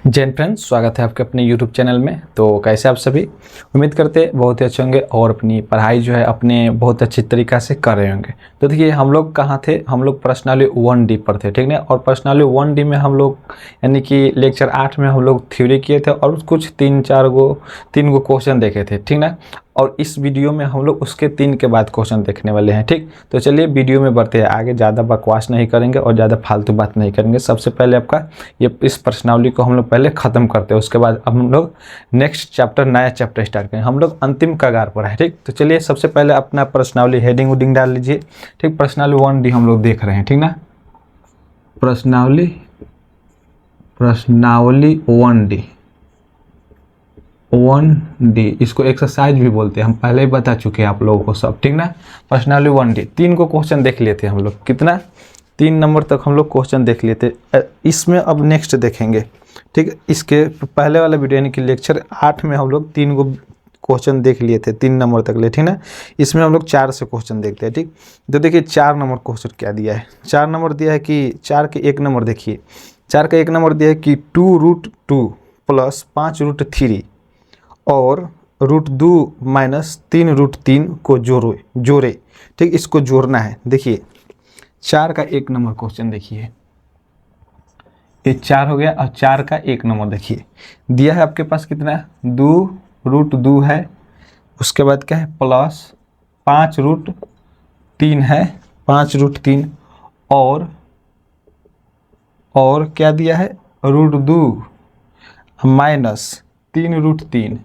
Jain friends, स्वागत है आपके अपने YouTube चैनल में। तो कैसे आप सभी, उम्मीद करते हैं बहुत ही अच्छे होंगे और अपनी पढ़ाई जो है अपने बहुत अच्छी तरीक़ा से कर रहे होंगे। तो देखिए, हम लोग कहाँ थे, हम लोग पर्सनाली 1D पर थे, ठीक ना। और पर्सनाली 1D में हम लोग यानी कि लेक्चर 8 में हम लोग थ्योरी किए थे और कुछ 3 गो क्वेश्चन देखे थे, ठीक ना। और इस वीडियो में हम लोग उसके 3 के बाद क्वेश्चन देखने वाले हैं, ठीक। तो चलिए वीडियो में बढ़ते हैं आगे, ज़्यादा बकवास नहीं करेंगे और ज़्यादा फालतू बात नहीं करेंगे। सबसे पहले आपका ये इस प्रश्नावली को हम लोग पहले ख़त्म करते हैं, उसके बाद हम लोग नेक्स्ट चैप्टर, नया चैप्टर स्टार्ट करेंगे। हम लोग अंतिम कगार पर है, ठीक। तो चलिए सबसे पहले अपना प्रश्नावली हेडिंग उडिंग डाल लीजिए, ठीक। प्रश्नावली 1D हम लोग देख रहे हैं, ठीक ना। प्रश्नावली 1D, इसको एक्सरसाइज भी बोलते हैं, हम पहले ही बता चुके हैं आप लोगों को सब, ठीक ना। प्रश्नावली 1D 3 को क्वेश्चन देख लिए थे हम लोग, कितना 3 नंबर तक हम लोग क्वेश्चन देख लिए थे। इसमें अब नेक्स्ट देखेंगे, ठीक। इसके पहले वाला वीडियो यानी कि लेक्चर 8 में हम लोग 3 गो क्वेश्चन देख लिए थे, 3 नंबर तक ले, ठीक ना। इसमें हम लोग 4 से क्वेश्चन देखते हैं, ठीक। तो देखिए 4 नंबर क्वेश्चन क्या दिया है। 4 नंबर दिया है कि 4 के 1 नंबर देखिए, 4 का 1 नंबर दिया है कि 2√2 प्लस 5√3 और √2 माइनस 3√3 को जोड़े, ठीक। इसको जोड़ना है। देखिए 4 का 1 नंबर क्वेश्चन देखिए, ये 4 हो गया। और 4 का 1 नंबर देखिए, दिया है आपके पास कितना, 2√2 है, उसके बाद क्या है प्लस 5√3 है, 5√3 और क्या दिया है √2 माइनस 3√3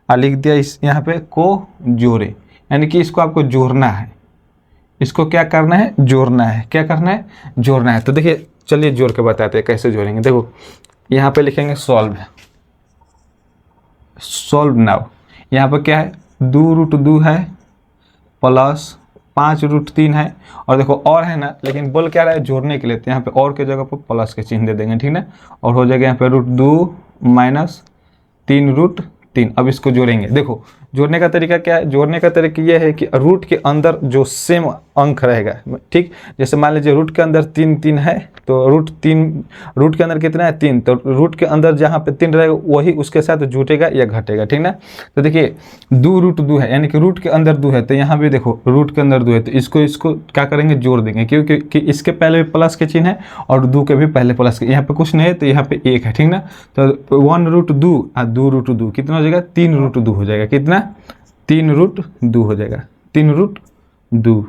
लिख दिया इस यहाँ पे को जोड़े, यानी कि इसको आपको जोड़ना है। इसको क्या करना है, जोड़ना है। क्या करना है, जोड़ना है। तो देखिए चलिए जोड़ के बताते हैं कैसे जोड़ेंगे। देखो यहाँ पे लिखेंगे सॉल्व नाउ। यहाँ पर क्या है 2√2 है प्लस 5√3 है, और देखो और है ना, लेकिन बोल क्या रहा है जोड़ने के लिए, तो यहाँ पे और के जगह पर प्लस के चिन्ह दे देंगे, ठीक ना। और हो जाएगा यहाँ पे √2 माइनस 3√3। अब इसको जोड़ेंगे। देखो जोड़ने का तरीका क्या है, जोड़ने का तरीका ये है कि रूट के अंदर जो सेम अंक रहेगा, ठीक। जैसे मान लीजिए रूट के अंदर 3 है, तो रूट के अंदर कितना है 3, तो रूट के अंदर जहाँ पे 3 रहेगा वही उसके साथ जुटेगा या घटेगा, ठीक ना। तो देखिए 2√2 है, यानी कि रूट के अंदर 2 है, तो यहाँ भी देखो रूट के अंदर 2 है, तो इसको क्या करेंगे, जोड़ देंगे, क्योंकि इसके पहले भी प्लस के चिन्ह है और 2 के भी पहले प्लस के, यहाँ पे कुछ नहीं है तो यहाँ पे 1 है, ठीक ना। तो 1√2 और 2√2 कितना हो जाएगा, 3√2 हो जाएगा। कितना, 3√2 हो जाएगा, 3√2।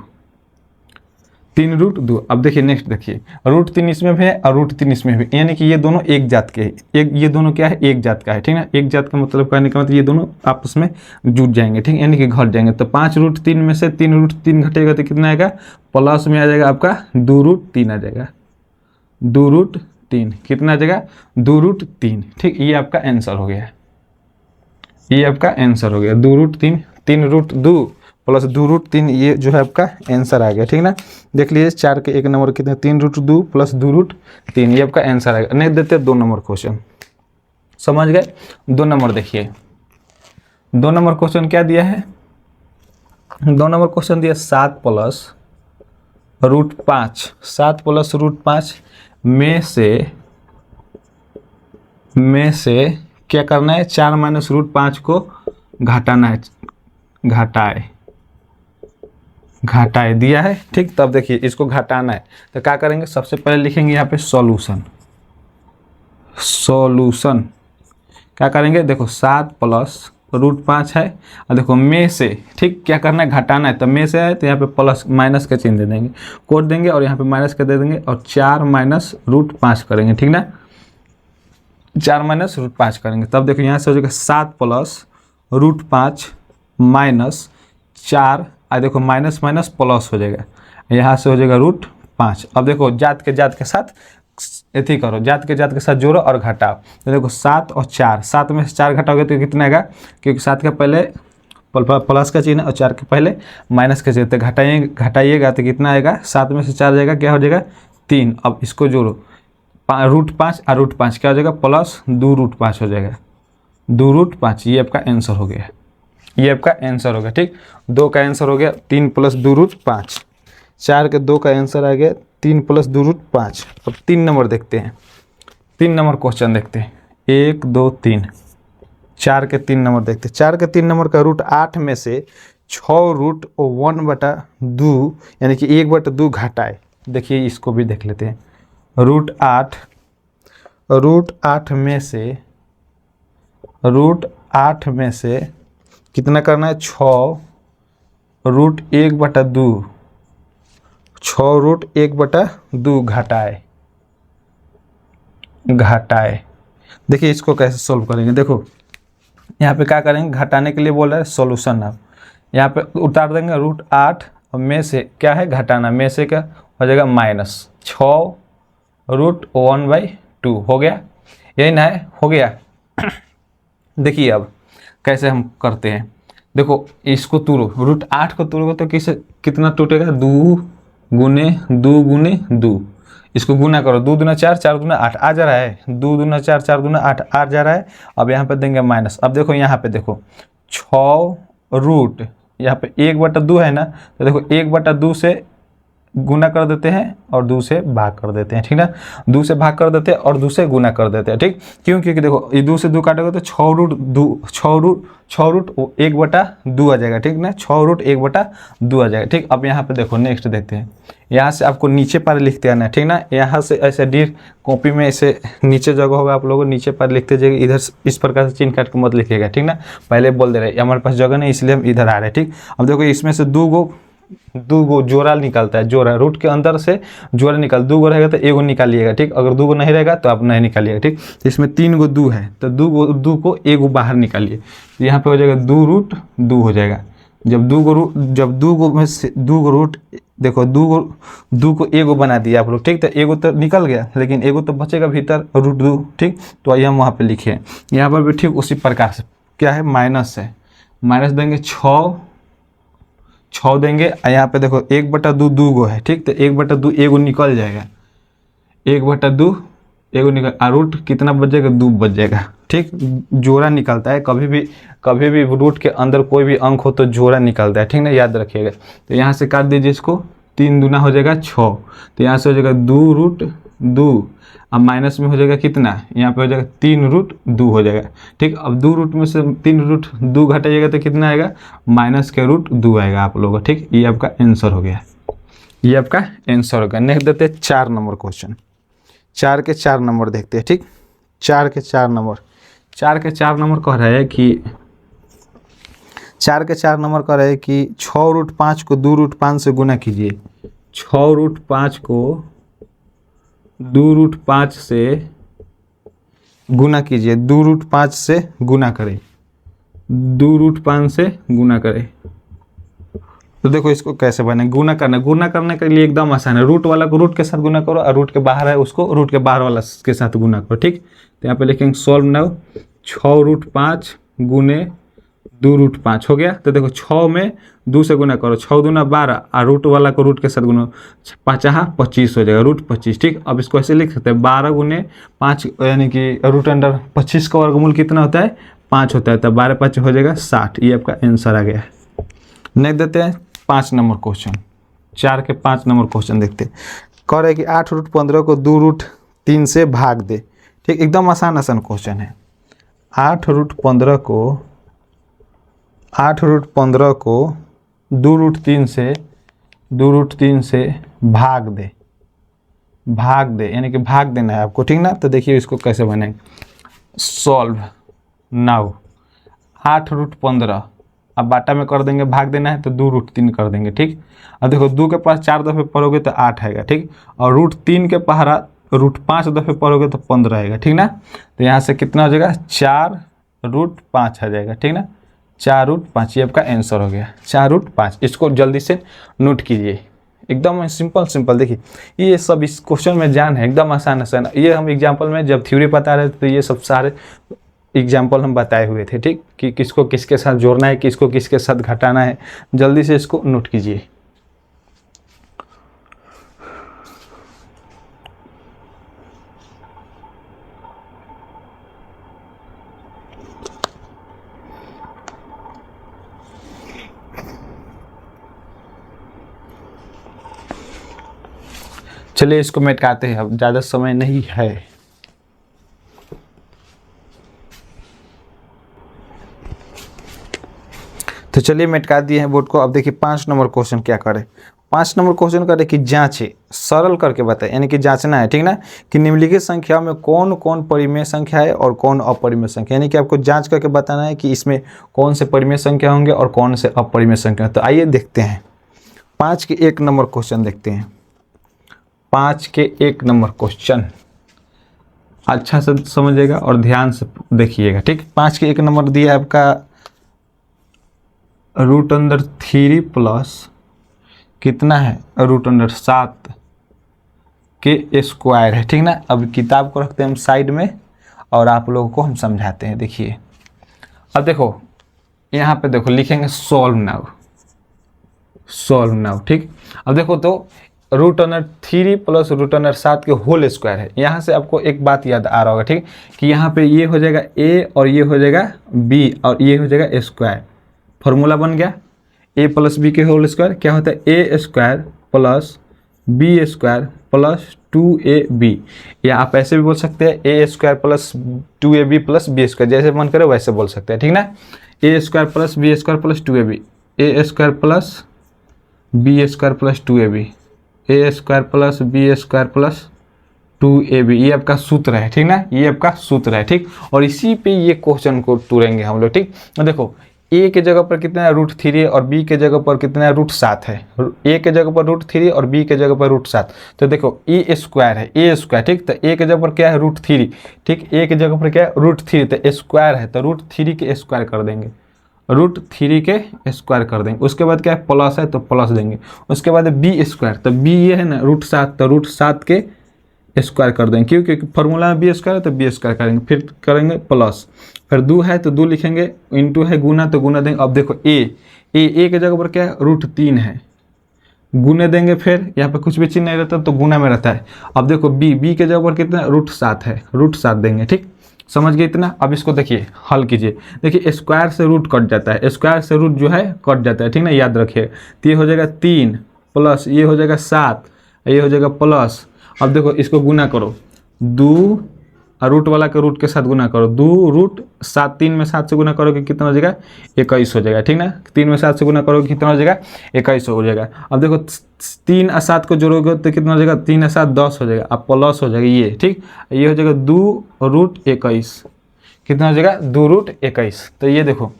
अब देखिए नेक्स्ट देखिए, √3 इसमें भी है और √3 इसमें भी, यानी कि ये दोनों एक जात के हैं। ये दोनों क्या है, एक जात का है, ठीक ना। एक जात का मतलब कहने का मतलब ये दोनों आपस में जुट जाएंगे, ठीक, यानी कि घट जाएंगे। तो 5√3 में से 3√3 घटेगा तो कितना आएगा, प्लस में आ जाएगा आपका 2√3 आ जाएगा, 2√3 कितना आ जाएगा, 2√3, ठीक। ये आपका आंसर हो गया, ये आपका आंसर हो गया 2√3, 3√2 प्लस 2√3, ये जो है आपका आंसर आ गया, ठीक ना। देख लीजिए 4 के 1 नंबर कितने, 3√2 प्लस 2√3, ये आपका आंसर आएगा। नहीं देते 2 नंबर क्वेश्चन, समझ गए। 2 नंबर देखिए, 2 नंबर क्वेश्चन क्या दिया है, 2 नंबर क्वेश्चन दिया 7 प्लस √5, 7 प्लस √5 में से क्या करना है, 4 माइनस √5 को घटाना है, घटाए दिया है, ठीक। तब देखिए इसको घटाना है, तो क्या करेंगे, सबसे पहले लिखेंगे यहाँ पे सॉल्यूशन। क्या करेंगे, देखो 7 प्लस √5 है, और देखो में से, ठीक, क्या करना है, घटाना है। तो में से है तो यहाँ पे प्लस माइनस का चिन्ह दे देंगे, कोड देंगे और यहाँ पे माइनस का दे देंगे, और 4 माइनस √5 करेंगे, ठीक ना। 4 माइनस √5 करेंगे, तब देखो यहाँ से हो जाएगा 7 प्लस √5 माइनस 4, देखो माइनस माइनस प्लस हो जाएगा, यहाँ से हो जाएगा √5। अब देखो जात के साथ एथी करो, जात के साथ जोड़ो और घटाओ। तो देखो 7 और 4, 7 में से 4 घटाओगे तो कितना आएगा, क्योंकि 7 के पहले प्लस का चिन्ह और 4 के पहले माइनस का चिन्ह, तो घटाइएगा तो कितना आएगा, 7 में से 4 जाएगा, क्या हो जाएगा 3। अब इसको जोड़ो, √5 और √5 क्या हो जाएगा, प्लस 2√5 हो जाएगा, 2√5। ये आपका आंसर हो गया, ये आपका आंसर हो गया, ठीक। 2 का आंसर हो गया 3 प्लस 2√5, 4 के 2 का आंसर आ गया 3 प्लस 2√5। अब 3 नंबर देखते हैं, 3 नंबर क्वेश्चन देखते हैं। 1 2 3, 4 के 3 नंबर देखते हैं। 4 के 3 नंबर का रूट 8 में से 6 रूट 1/2 यानी कि 1/2 घटाए। देखिए इसको भी देख लेते हैं। रूट 8 में से कितना करना है, 6 रूट 1/2, 6 रूट 1/2 घटाए। देखिए इसको कैसे सोल्व करेंगे। देखो यहाँ पे क्या करेंगे, घटाने के लिए बोल रहा है सॉल्यूशन। आप यहाँ पे उतार देंगे रूट 8 और में से क्या है घटाना, में से क्या हो जाएगा -6 रूट 1/2 हो गया, यही ना है, हो गया। देखिए अब कैसे हम करते हैं। देखो इसको तोड़ो, रूट 8 को तोड़ोगे तो कितना टूटेगा, 2 गुने 2। इसको गुना करो, 2 दूना 4, 4 दूना 8 आ जा रहा है, 2 दूना 4, 4 दूना 8 आ जा रहा है। अब यहाँ पे देंगे माइनस। अब देखो यहाँ पे देखो 6 रूट, यहाँ पे 1/2 है ना, तो देखो 1/2 से गुना कर देते हैं और 2 से भाग कर देते हैं, ठीक ना। 2 से भाग कर देते हैं और 2 से गुना कर देते हैं, ठीक। क्यों, क्योंकि देखो ये 2 से 2 काटोगे तो 6 रूट 1/2 आ जाएगा, ठीक ना। 6 रूट 1/2 आ जाएगा, ठीक। अब यहाँ पे देखो नेक्स्ट देखते हैं। यहाँ से आपको नीचे पर लिखते आना है, ठीक ना। यहाँ से ऐसे डीर कॉपी में ऐसे नीचे जगह होगा, आप लोगों नीचे पर लिखते जाइए। इधर इस प्रकार से चिन्ह काट के मत लिखिएगा, ठीक ना। पहले बोल दे रहे हमारे पास जगह नहीं, इसलिए हम इधर आ रहे हैं, ठीक। अब देखो इसमें से 2 गो जोड़ा निकलता है, जोड़ा रूट के अंदर से जोड़ा निकाल, 2 गो रहेगा तो एगो निकालिएगा, ठीक। अगर 2 गो नहीं रहेगा तो आप नहीं निकालिएगा, ठीक। तो इसमें 3 गो 2 है तो 2 को एगो बाहर निकालिए, तो यहाँ पे हो जाएगा 2 रूट 2 हो जाएगा। जब 2 गो में से 2 गो रूट, देखो 2 को एगो बना दिया आप लोग, ठीक। तो एगो तो निकल गया लेकिन एगो तो बचेगा भीतर, रूट 2, ठीक। तो आइए हम वहाँ पे लिखे यहाँ पर भी ठीक उसी प्रकार से क्या है, माइनस है। माइनस देंगे 6 देंगे, यहाँ पे देखो 1/2 2 गो है, ठीक। तो 1/2 एगो निकल जाएगा, 1/2 एगो निकल, रूट कितना बच जाएगा, 2 बच जाएगा, ठीक। जोड़ा निकलता है कभी भी रूट के अंदर कोई भी अंक हो तो जोड़ा निकलता है, ठीक ना, याद रखिएगा। तो यहाँ से काट दीजिए इसको, 3 दूना हो जाएगा 6, तो यहाँ से हो जाएगा 2 रूट 2, अब माइनस में हो जाएगा कितना, यहाँ पे हो जाएगा 3 रूट 2 हो जाएगा, ठीक। अब 2 रूट में से 3 रूट 2 घटाइएगा तो कितना आएगा, -√2 आएगा आप लोगों का, ठीक। ये आपका आंसर हो गया, ये आपका आंसर हो गया। नेक्स्ट देते हैं 4 नंबर क्वेश्चन। 4 के 4 नंबर देखते हैं, ठीक। 4 के 4 नंबर कह रहा है कि 4 के 4 नंबर कह रहा है कि 6 रूट 5 को 2 रूट 5 से गुना कीजिए। 6 रूट 5 को 2 रूट 5 से गुना कीजिए, 2 रूट 5 से गुना करें, 2 रूट 5 से गुना करें। तो देखो इसको कैसे बने, गुना करने के लिए एकदम आसान है। रूट वाला को रूट के साथ गुना करो और रूट के बाहर है उसको रूट के बाहर वाला के साथ गुना करो, ठीक। तो यहाँ पे लिखेंगे सॉल्व नाउ, 6 रूट 5 गुने 2 रूट 5 हो गया। तो देखो 6 में 2 से गुना करो, 6 दूना 12 और रूट वाला को रूट के साथ गुना, 5 25 हो जाएगा, रूट 25, ठीक। अब इसको ऐसे लिख सकते हैं 12 गुने 5 यानी कि रूट अंडर 25 का वर्गमूल कितना होता है, 5 होता है, तो 12 5 हो जाएगा 60। ये आपका आंसर आ गया। नेक्स्ट देते हैं 5 नंबर क्वेश्चन। 4 के 5 नंबर क्वेश्चन देखते हैं। कह रहे हैं कि 8 रूट 15 को 2 रूट 3 से भाग दे, ठीक। एकदम आसान क्वेश्चन है। 8 रूट 15 को 2 रूट 3 से भाग दे यानी कि भाग देना है आपको, ठीक ना। तो देखिए इसको कैसे बनेगा, सॉल्व नाउ 8 रूट 15, अब बाटा में कर देंगे, भाग देना है तो 2 रूट 3 कर देंगे, ठीक। अब देखो 2 के पास 4 दफ़े पढ़ोगे तो 8 आएगा, ठीक। और रूट 3 के पहाड़ा रूट 5 दफ़े पढ़ोगे तो 15 आएगा, ठीक ना। तो यहाँ से कितना हो जाएगा, 4 रूट 5 आ जाएगा, ठीक ना। 4 रूट 5 ये आपका आंसर हो गया, 4 रूट 5। इसको जल्दी से नोट कीजिए, एकदम सिंपल। देखिए ये सब इस क्वेश्चन में जान है, एकदम आसान। ये हम एग्जाम्पल में जब थ्योरी बता रहे थे तो ये सब सारे एग्जाम्पल हम बताए हुए थे, ठीक। कि किसको किसके साथ जोड़ना है, किसको किसके साथ घटाना है। जल्दी से इसको नोट कीजिए। चलिए इसको मिटाते हैं, अब ज़्यादा समय नहीं है। तो चलिए मिटा दिए हैं बोर्ड को। अब देखिए 5 नंबर क्वेश्चन क्या करें। 5 नंबर क्वेश्चन करे कि जांचे, सरल करके बताए, यानी कि जांचना है, ठीक ना, कि निम्नलिखित संख्या में कौन कौन परिमेय संख्या है और कौन अपरिमेय संख्या, यानी कि आपको जांच करके बताना है कि इसमें कौन से परिमेय संख्या होंगे और कौन से अपरिमेय संख्या। तो आइए देखते हैं 5 के 1 नंबर क्वेश्चन देखते हैं। 5 के 1 नंबर क्वेश्चन अच्छा से समझिएगा और ध्यान से देखिएगा, ठीक। 5 के 1 नंबर दिया आपका √3 प्लस कितना है, √7 के स्क्वायर है, ठीक ना। अब किताब को रखते हैं हम साइड में और आप लोगों को हम समझाते हैं। देखिए अब देखो यहाँ पे देखो लिखेंगे सॉल्व नाउ, सॉल्व नाउ, ठीक। अब देखो तो √3 प्लस √7 के होल स्क्वायर है। यहाँ से आपको एक बात याद आ रहा होगा, ठीक, कि यहाँ पे ये हो जाएगा a और ये हो जाएगा b और ये हो जाएगा स्क्वायर। फॉर्मूला बन गया a प्लस बी के होल स्क्वायर क्या होता है, a square plus B square plus 2ab, या आप ऐसे भी बोल सकते हैं a square plus 2ab plus B square, जैसे मन करे वैसे बोल सकते हैं, ठीक ना। a square plus B square plus 2ab, a square plus B square plus 2ab, a square plus B square plus 2ab, ये आपका सूत्र है, ठीक ना, ये आपका सूत्र है, ठीक। और इसी पे ये क्वेश्चन को तुरेंगे हम लोग, ठीक। तो देखो a के जगह पर कितना है √3 है और b के जगह पर कितना है √7 है। a के जगह पर √3 और b के जगह पर √7। तो देखो a स्क्वायर है, a स्क्वायर, ठीक। तो a के जगह पर क्या है √3, ठीक, a के जगह पर क्या है √3, तो स्क्वायर है तो √3 के स्क्वायर कर देंगे, √3 के स्क्वायर कर देंगे। उसके बाद क्या है प्लस है तो प्लस देंगे। उसके बाद b स्क्वायर, तो b ये है ना √7, तो √7 के स्क्वायर कर देंगे, क्यों, क्योंकि फॉर्मूला में b स्क्वायर है तो b स्क्वायर करेंगे, फिर करेंगे प्लस, फिर 2 है तो 2 लिखेंगे, इंटू है गुना तो गुना देंगे। अब देखो a के जगह पर क्या है √3 है, गुने देंगे, फिर यहाँ पे कुछ भी चिन्ह नहीं रहता तो गुना में रहता है। अब देखो b के जगह पर कितना √7 है, √7 देंगे, ठीक, समझ गए इतना। अब इसको देखिए हल कीजिए, देखिए स्क्वायर से रूट कट जाता है, स्क्वायर से रूट जो है कट जाता है, ठीक ना, याद रखिए। तो ये हो जाएगा 3 प्लस ये हो जाएगा 7, ये हो जाएगा प्लस। अब देखो इसको गुना करो, 2 रूट वाला के रूट के साथ गुना करो, 2√7, 3 में 7 से गुना करोगे कितना हो जाएगा 21 हो जाएगा, ठीक ना। 3 में 7 से गुना करोगे कितना हो जाएगा 21 हो जाएगा। अब देखो 3 और 7 को जोड़ोगे तो कितना हो जाएगा, 3 और 7 10 हो जाएगा, अब प्लस हो जाएगा ये, ठीक। ये हो जाएगा 2√21, कितना हो जाएगा 2√21। तो ये देखो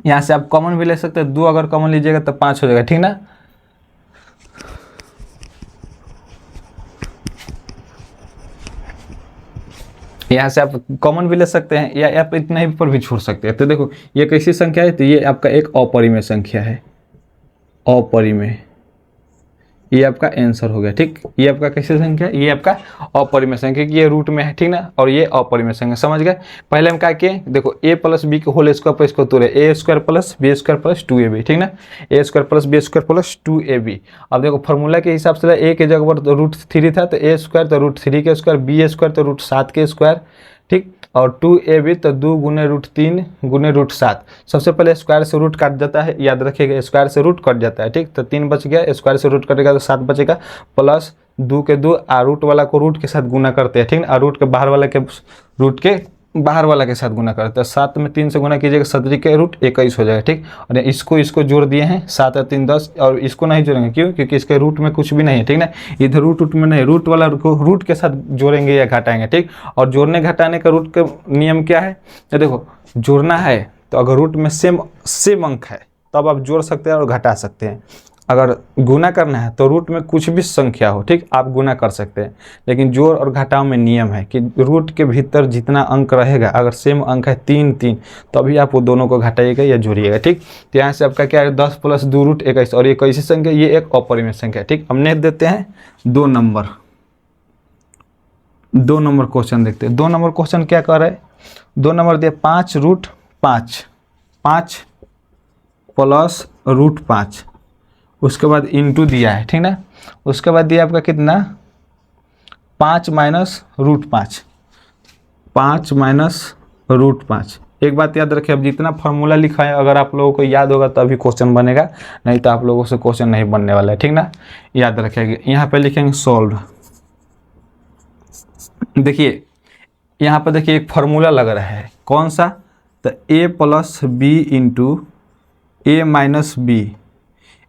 यहाँ से आप कॉमन भी ले सकते हैं, 2 अगर कॉमन लीजिएगा तो 5 हो जाएगा, ठीक ना। यहाँ से आप कॉमन भी ले सकते हैं या आप इतना ही पर भी छोड़ सकते हैं। तो देखो ये कैसी संख्या है, तो ये आपका एक अपरिमेय संख्या है, अपरिमेय, ये आपका आंसर हो गया, ठीक। ये आपका कैसी संख्या है, ये आपका अपरिमेय संख्या, ये रूट में है, ठीक ना, और ये अपरिमेय संख्या, समझ गए। पहले हम क्या किए, देखो a प्लस बी के होल स्क्वायर पर इसको तोड़े, a square plus B square plus 2ab, ठीक ना, a square plus B square plus 2ab। अब देखो फॉर्मूला के हिसाब से a के जगह पर तो √3 था तो a स्क्वायर तो √3 के स्क्वायर, b स्क्वायर तो √7 के स्क्वायर, ठीक, और 2ab तो 2 गुने √3 गुने √7। सबसे पहले स्क्वायर से रूट काट जाता है, याद रखिएगा स्क्वायर से रूट कट जाता है, ठीक। तो 3 बच गया, स्क्वायर से रूट कटेगा तो 7 बचेगा, प्लस 2 के 2 रूट वाला को रूट के साथ गुना करते हैं, ठीक ना, रूट के बाहर वाले के रूट के बाहर वाला के साथ गुना करते हैं। 7 में 3 से गुना कीजिएगा, 7 के √21 हो जाएगा, ठीक। और इसको जोड़ दिए हैं, 7 और 3 10, और इसको नहीं जोड़ेंगे, क्यों, क्योंकि इसके रूट में कुछ भी नहीं है, ठीक ना, इधर रूट में नहीं, रूट वाला को रूट के साथ जोड़ेंगे या घटाएंगे, ठीक। और जोड़ने घटाने का रूट का नियम क्या है, तो देखो जोड़ना है तो अगर रूट में सेम अंक है तब आप जोड़ सकते हैं और घटा सकते हैं। अगर गुना करना है तो रूट में कुछ भी संख्या हो, ठीक, आप गुना कर सकते हैं। लेकिन जोड़ और घटाव में नियम है कि रूट के भीतर जितना अंक रहेगा, अगर सेम अंक है 3 तभी आप वो दोनों को घटाइएगा या जोड़िएगा, ठीक। तो यहाँ से आपका क्या है 10 प्लस 2√21, और ये कैसी संख्या, ये एक अपरिमेय संख्या है, ठीक। अब नेक्स्ट देते हैं 2 नंबर क्वेश्चन देखते हैं। 2 नंबर क्वेश्चन क्या कर रहा है, 2 नंबर दिया 5√5 प्लस √5, उसके बाद इंटू दिया है, ठीक ना। उसके बाद दिया आपका कितना 5 माइनस √5, 5 माइनस √5। एक बात याद रखिए, अब जितना फार्मूला लिखा है अगर आप लोगों को याद होगा तभी क्वेश्चन बनेगा, नहीं तो आप लोगों से क्वेश्चन नहीं बनने वाला है, ठीक ना, याद रखिएगा। यहाँ पे लिखेंगे सॉल्व। देखिए यहाँ पर देखिए एक फार्मूला लग रहा है, कौन सा, तो a plus B into A minus B,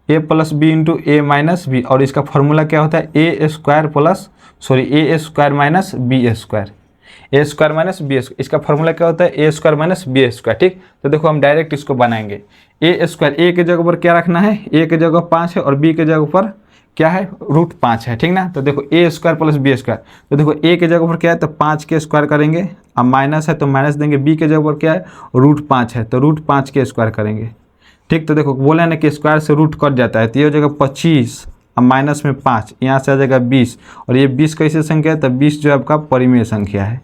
A plus B into A minus B, और इसका फॉर्मूला क्या होता है A square plus A square minus B square, A square minus B square, इसका फॉर्मूला क्या होता है A square minus B square. ठीक, तो देखो हम डायरेक्ट इसको बनाएंगे। ए स्क्वायर, ए के जगह पर क्या रखना है, ए के जगह 5 है और बी के जगह पर क्या है √5 है। ठीक ना, तो देखो ए स्क्वायर प्लस बी स्क्वायर, तो देखो ए के जगह पर क्या है तो 5 के स्क्वायर करेंगे, अब माइनस है तो माइनस देंगे, बी के जगह पर क्या है √5 है तो √5 के स्क्वायर करेंगे। ठीक, तो देखो बोला है ना कि स्क्वायर से रूट कट जाता है, तो ये हो जाएगा 25 अब माइनस में 5, यहाँ से आ जाएगा 20, और ये 20 कैसे संख्या है तो 20 जो है आपका परिमेय संख्या है,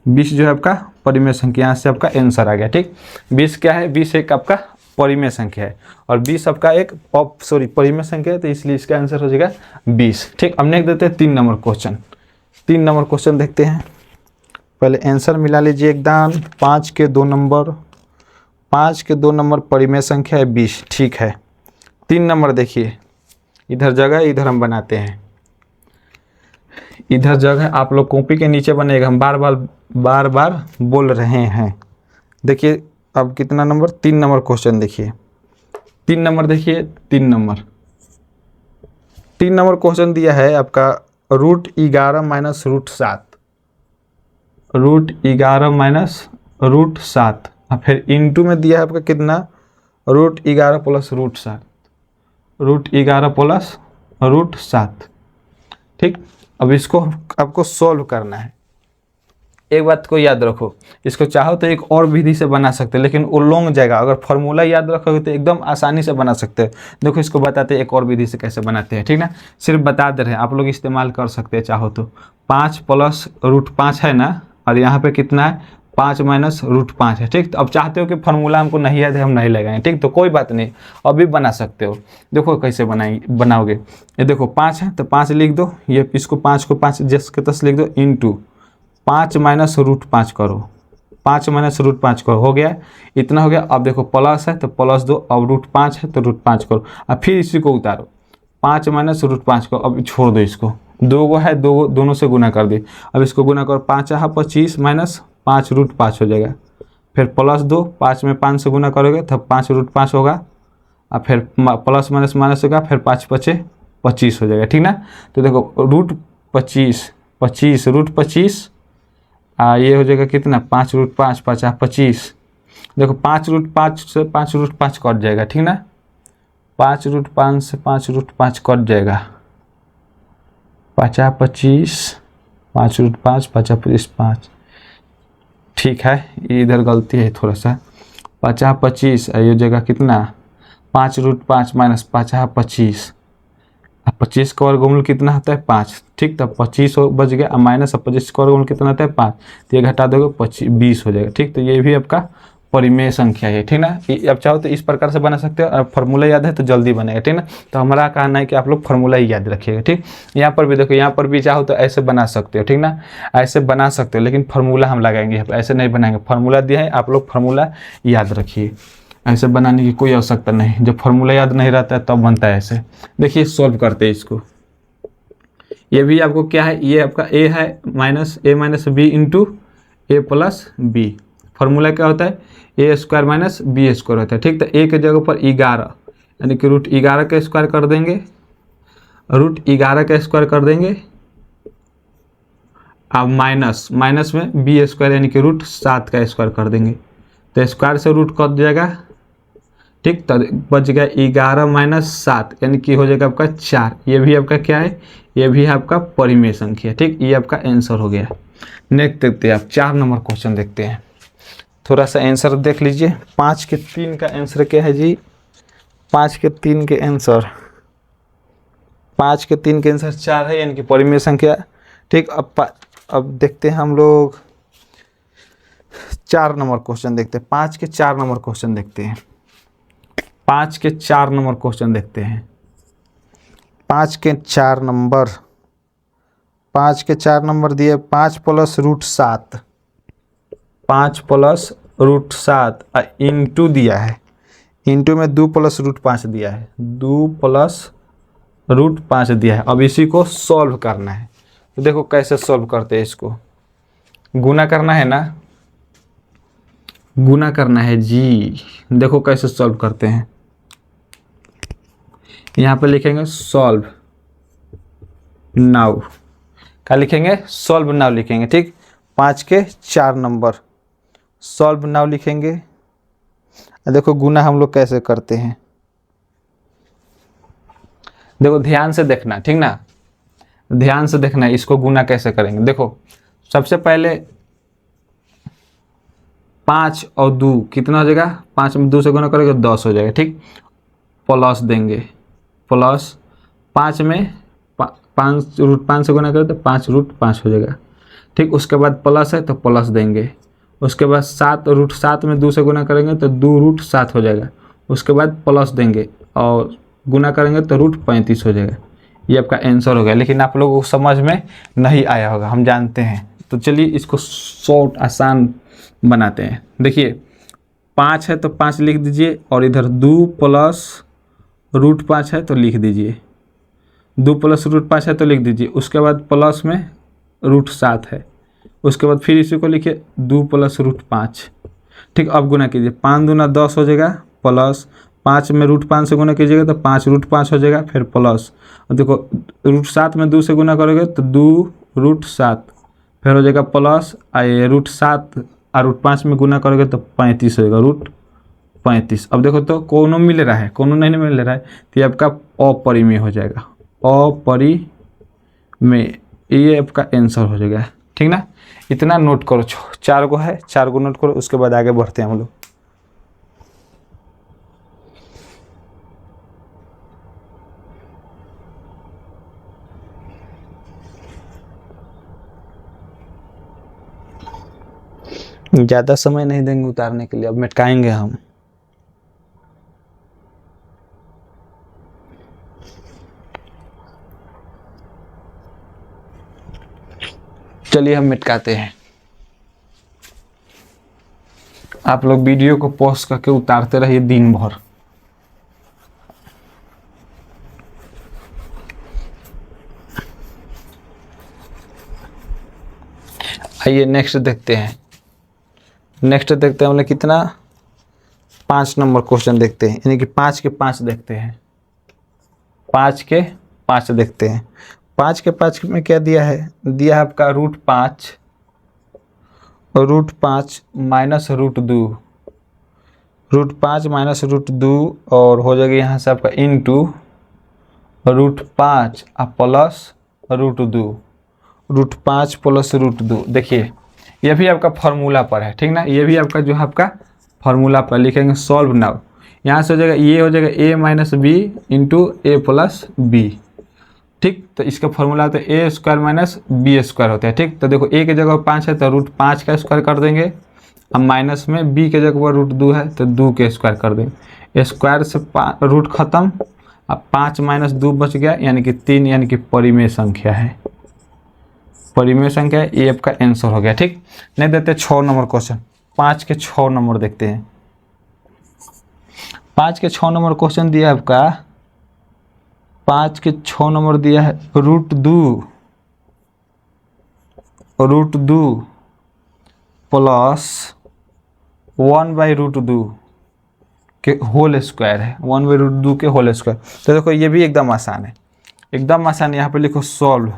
20 जो है आपका परिमेय संख्या, यहाँ से आपका आंसर आ गया। ठीक, 20 क्या है, 20 एक आपका परिमेय संख्या है और 20 आपका एक परिमेय संख्या है, तो इसलिए इसका आंसर हो जाएगा 20। ठीक, अब नेक्स्ट देते हैं 3 नंबर क्वेश्चन। 3 नंबर क्वेश्चन देखते हैं, पहले आंसर मिला लीजिए एकदम। 5 के 2 नंबर, 5 के 2 नंबर परिमेय संख्या है 20। ठीक है, 3 नंबर देखिए, इधर जगह इधर हम बनाते हैं, इधर जगह आप लोग कॉपी के नीचे बनेगा, हम बार बार बोल रहे हैं। देखिए अब कितना नंबर, 3 नंबर क्वेश्चन देखिए, 3 नंबर देखिए, 3 नंबर क्वेश्चन दिया है आपका √11 माइनस √7, √11 माइनस √7, और फिर इंटू में दिया है आपका कितना √11 प्लस √7, √11 प्लस √7। ठीक, अब इसको आपको सॉल्व करना है। एक बात को याद रखो, इसको चाहो तो एक और विधि से बना सकते हैं, लेकिन वो लॉन्ग जाएगा। अगर फॉर्मूला याद रखोगे तो एकदम आसानी से बना सकते हैं। देखो इसको बताते हैं एक और विधि से कैसे बनाते हैं। ठीक ना, सिर्फ बता दे रहे हैं, आप लोग इस्तेमाल कर सकते हैं चाहो तो। 5 प्लस √5 है ना, और यहाँ पे कितना है 5 माइनस √5 है। ठीक, तो अब चाहते हो कि फॉर्मूला हमको नहीं याद है, हम नहीं लगाएंगे। ठीक, तो कोई बात नहीं, अभी बना सकते हो। देखो कैसे बनाओगे, ये देखो 5 है तो 5 लिख दो, ये इसको 5 को 5 जस के तस लिख दो, इंटू 5 माइनस √5 करो, 5 माइनस √5 करो, हो गया इतना हो गया। अब देखो प्लस है तो प्लस दो, अब √5 है तो √5 करो, अब फिर इसी को उतारो, 5 माइनस √5 करो, अब छोड़ दो इसको, 2 गो है, 2 दोनों से गुना कर दी। अब इसको गुना करो, 5 है 25 माइनस 5 √5 हो जाएगा, फिर प्लस 2, 5 में 5 से गुना करोगे तब 5 √5 होगा, और फिर प्लस माइनस माइनस होगा, फिर 5 × 5 = 25 हो जाएगा। ठीक ना, तो देखो √25 √25 ये हो जाएगा कितना 5 √5 5 25। देखो 5 √5 से 5 √5 कट जाएगा। ठीक ना, 5 √5 से 5 √5 कट जाएगा, 5 25 5 √5 5 25 5। ठीक है, इधर गलती है थोड़ा सा, 5 25 ये हो जाएगा कितना 5 √5 माइनस 5 25, 25 का वर्गमूल कितना होता है 5। ठीक, तब 25 बच गया, अब माइनस 25 का वर्गमूल कितना होता है 5, तो ये घटा दोगे 20 हो जाएगा। ठीक, तो ये भी आपका परिमेय संख्या है। ठीक ना, अब चाहो तो इस प्रकार से बना सकते हो, और फॉर्मूला याद है तो जल्दी बनेगा। ठीक ना, तो हमारा कहना है कि आप लोग फॉर्मूला ही याद रखिएगा। ठीक, यहाँ पर भी देखो, यहाँ पर भी चाहो तो ऐसे बना सकते हो। ठीक ना, ऐसे बना सकते हो, लेकिन फार्मूला हम लगाएंगे, ऐसे नहीं बनाएंगे। फार्मूला दिया है, आप लोग फार्मूला याद रखिए, ऐसे बनाने की कोई आवश्यकता नहीं। जब फार्मूला याद नहीं रहता है तब बनता है ऐसे। देखिए सॉल्व करते हैं इसको, ये भी आपको क्या है, ये आपका a है minus a minus B into A plus B. Formula क्या होता है A square minus B square होता है। ठीक, तो a के जगह पर 11 यानी कि √11 का स्क्वायर कर देंगे, √11 का स्क्वायर कर देंगे, अब माइनस में बी स्क्वायर यानी कि √7 का स्क्वायर कर देंगे, तो स्क्वायर से रूट कट जाएगा। ठीक, तो बच गया 11 माइनस 7 यानी कि हो जाएगा आपका 4। ये भी आपका क्या है, ये भी आपका परिमेय संख्या। ठीक, ये आपका आंसर हो गया। नेक्स्ट देखते हैं आप 4 नंबर क्वेश्चन देखते हैं, थोड़ा सा आंसर देख लीजिए। 5 के 3 का आंसर क्या है जी, 5 के 3 के आंसर 5 के 3 के आंसर 4 है, यानी कि परिमेय संख्या। ठीक, अब देखते हैं हम लोग 4 नंबर क्वेश्चन देखते हैं, 5 के 4 नंबर क्वेश्चन देखते हैं, 5 के 4 नंबर क्वेश्चन देखते हैं। 5 के 4 नंबर दिए 5 प्लस √7, 5 प्लस √7 इंटू दिया है, इंटू में 2 प्लस √5 दिया है, 2 प्लस √5 दिया है। अब इसी को सॉल्व करना है, तो देखो कैसे सॉल्व करते हैं इसको। गुना करना है ना, गुना करना है जी। देखो कैसे सॉल्व करते हैं, यहाँ पे लिखेंगे सॉल्व नाउ। क्या लिखेंगे? सॉल्व नाउ लिखेंगे। ठीक, 5 के 4 नंबर सॉल्व नाउ लिखेंगे। देखो गुना हम लोग कैसे करते हैं, देखो ध्यान से देखना, ठीक ना, ध्यान से देखना इसको गुना कैसे करेंगे। देखो सबसे पहले 5 और 2 कितना हो जाएगा? 5 में 2 से गुना करेंगे 10 हो जाएगा। ठीक, प्लस देंगे, प्लस 5 में 5 रूट 5 से गुना करें तो 5 रूट 5 हो जाएगा। ठीक, उसके बाद प्लस है तो प्लस देंगे। उसके बाद 7 रूट 7 में 2 से गुना करेंगे तो 2 रूट 7 हो जाएगा। उसके बाद प्लस देंगे और गुना करेंगे तो रूट 35 हो जाएगा। ये आपका आंसर हो गया, लेकिन आप लोगों को समझ में नहीं आया होगा, हम जानते हैं। तो चलिए इसको शॉर्ट आसान बनाते हैं। देखिए 5 है तो 5 लिख दीजिए और इधर 2 प्लस रूट 5 है तो लिख दीजिए, 2 प्लस रूट 5 है तो लिख दीजिए। उसके बाद प्लस में रूट 7 है, उसके बाद फिर इसी को लिखिए 2 प्लस रूट 5। ठीक, अब गुना कीजिए, 5 दूना 10 हो जाएगा, प्लस 5 में रूट 5 से गुना कीजिएगा तो 5 रूट 5 हो जाएगा, फिर प्लस। और देखो रूट 7 में 2 से गुना करोगे तो 2 रूट 7, फिर हो जाएगा प्लस रूट 7 और रूट 5 में गुना करोगे तो 35 हो जाएगा, रूट 35। अब देखो तो कोनो मिल रहा है, कोनो नहीं मिल रहा है, तो ये आपका अपरिमेय हो जाएगा, अपरिमेय। ये आपका आंसर हो जाएगा। ठीक ना, इतना नोट करो, 4 को है, 4 को नोट करो, उसके बाद आगे बढ़ते हैं हम लोग। ज़्यादा समय नहीं देंगे उतारने के लिए, अब मिटकाएंगे हम। चलिए हम मिटकाते हैं। आप लोग वीडियो को पॉज करके उतारते रहिए दिन भर। आइए नेक्स्ट देखते हैं। नेक्स्ट देखते हैं हमने कितना, 5 नंबर क्वेश्चन देखते हैं, यानी कि 5 के 5 देखते हैं। 5 के 5 देखते हैं। 5 के 5 में क्या दिया है? दिया है आपका root 5 minus root 2, root 5 minus root 2, और हो जाएगा यहाँ से आपका इनटू रूट 5 और plus root 2, root 5 plus root 2। देखिए ये भी आपका फॉर्मूला पर है, ठीक ना, ये भी आपका जो है आपका फॉर्मूला पर लिखेंगे सॉल्व नाउ। यहाँ से हो जाएगा, ये हो जाएगा a minus B into A plus B. ठीक, तो इसका फॉर्मूला होता है A square minus B square होता है। ठीक, तो देखो a के जगह 5 है तो रूट 5 का स्क्वायर कर देंगे, अब माइनस में b के जगह पर रूट 2 है तो 2 के स्क्वायर कर देंगे। स्क्वायर से रूट खत्म, अब 5 माइनस 2 बच गया, यानी कि 3, यानी कि परिमेय संख्या है, परिमेय संख्या है। ये आपका आंसर हो गया। ठीक, नहीं देते 6 नंबर क्वेश्चन, 5 के 6 नंबर देखते हैं। 5 के 6 नंबर क्वेश्चन दिया है आपका, 5 के 6 नंबर दिया है रूट 2 प्लस 1/√2 के होल स्क्वायर है, 1/√2 के होल स्क्वायर। तो देखो ये भी एकदम आसान है, एकदम आसान। यहाँ पे लिखो सॉल्व,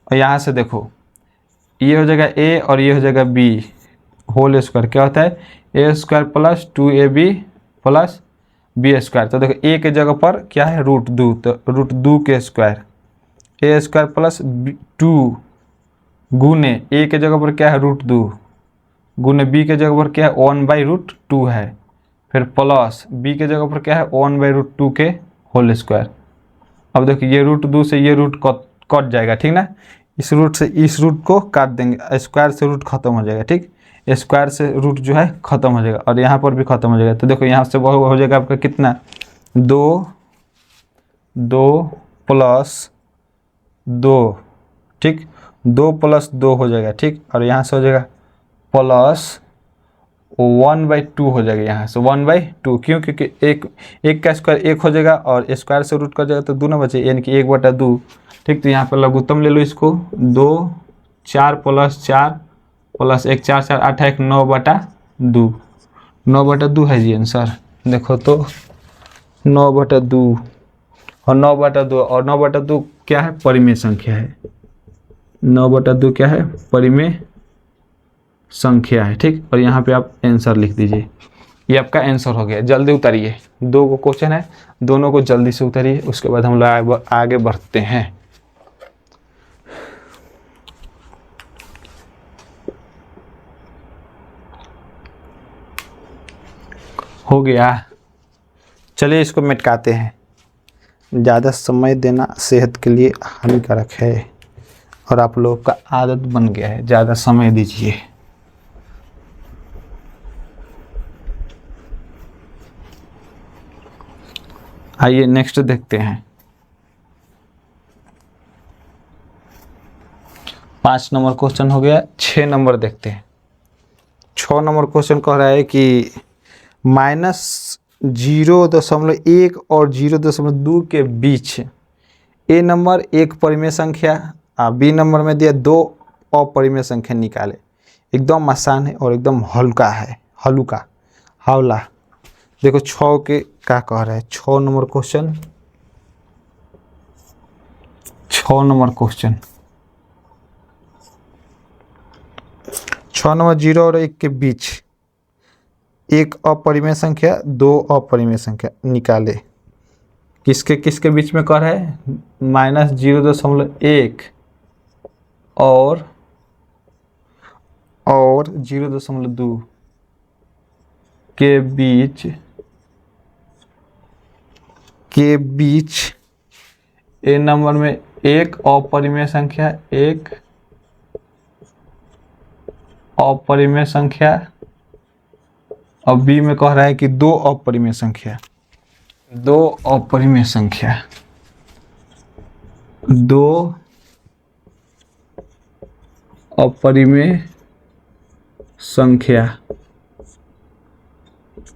और यहाँ से देखो ये हो जाएगा a और ये हो जाएगा b होल स्क्वायर। क्या होता है? a square plus 2ab plus b square. तो देखो a के जगह पर क्या है? रूट 2, तो रूट 2 के स्क्वायर, a स्क्वायर प्लस 2 गुने a के जगह पर क्या है? रूट 2 गुने b के जगह पर क्या है? 1/√2 है, फिर प्लस b के जगह पर क्या है? 1/√2 के होल स्क्वायर। अब देखो ये रूट 2 से ये रूट कट जाएगा, ठीक ना, इस रूट से इस रूट को काट देंगे, स्क्वायर से रूट खत्म हो जाएगा। ठीक, स्क्वायर से रूट जो है खत्म हो जाएगा, और यहाँ पर भी खत्म हो जाएगा। तो देखो यहाँ से वो हो जाएगा आपका कितना? 2 प्लस 2, ठीक, 2 प्लस 2 हो जाएगा। ठीक, और यहाँ से हो जाएगा प्लस 1/2 हो जाएगा, यहाँ से 1/2। क्यों? क्योंकि एक का स्क्वायर 1 हो जाएगा और स्क्वायर से रूट कर जाएगा तो 2 ना बचे, यानी कि 1/2। ठीक, तो यहाँ पर लघुत्तम ले लो इसको, 2 4 प्लस 4 प्लस 1 4 4 8 1 9/2, 9/2 है जी आंसर। देखो तो 9/2 और 9/2 और 9/2 क्या है? परिमेय संख्या है। 9/2 क्या है? परिमेय संख्या है। ठीक, और यहाँ पे आप आंसर लिख दीजिए। ये आपका आंसर हो गया। जल्दी उतारिए, 2 क्वेश्चन है, दोनों को जल्दी से उतारिए, उसके बाद हम लोग आगे बढ़ते हैं। हो गया, चलिए इसको मिटकाते हैं। ज़्यादा समय देना सेहत के लिए हानिकारक है और आप लोगों का आदत बन गया है, ज़्यादा समय दीजिए। आइए नेक्स्ट देखते हैं। 5 नंबर क्वेश्चन हो गया। 6 नंबर देखते हैं। 6 नंबर क्वेश्चन कह रहा है कि -0.1 और 0.2 के बीच ए नंबर एक परिमेय संख्या, बी नंबर में दिया 2 अपरिमेय संख्या निकाले। एकदम आसान है और एकदम हल्का है, हौला। देखो 6 के क्या कह रहा है। 6 नंबर क्वेश्चन 6 नंबर 0 और 1 के बीच एक अपरिमेय संख्या, 2 अपरिमेय संख्या निकाले। किसके किसके बीच में कह रहा है? -0.1 और 0.2 के बीच ए नंबर में एक अपरिमेय संख्या और बी में कह रहा है कि 2 अपरिमेय संख्या। 2 अपरिमेय संख्या,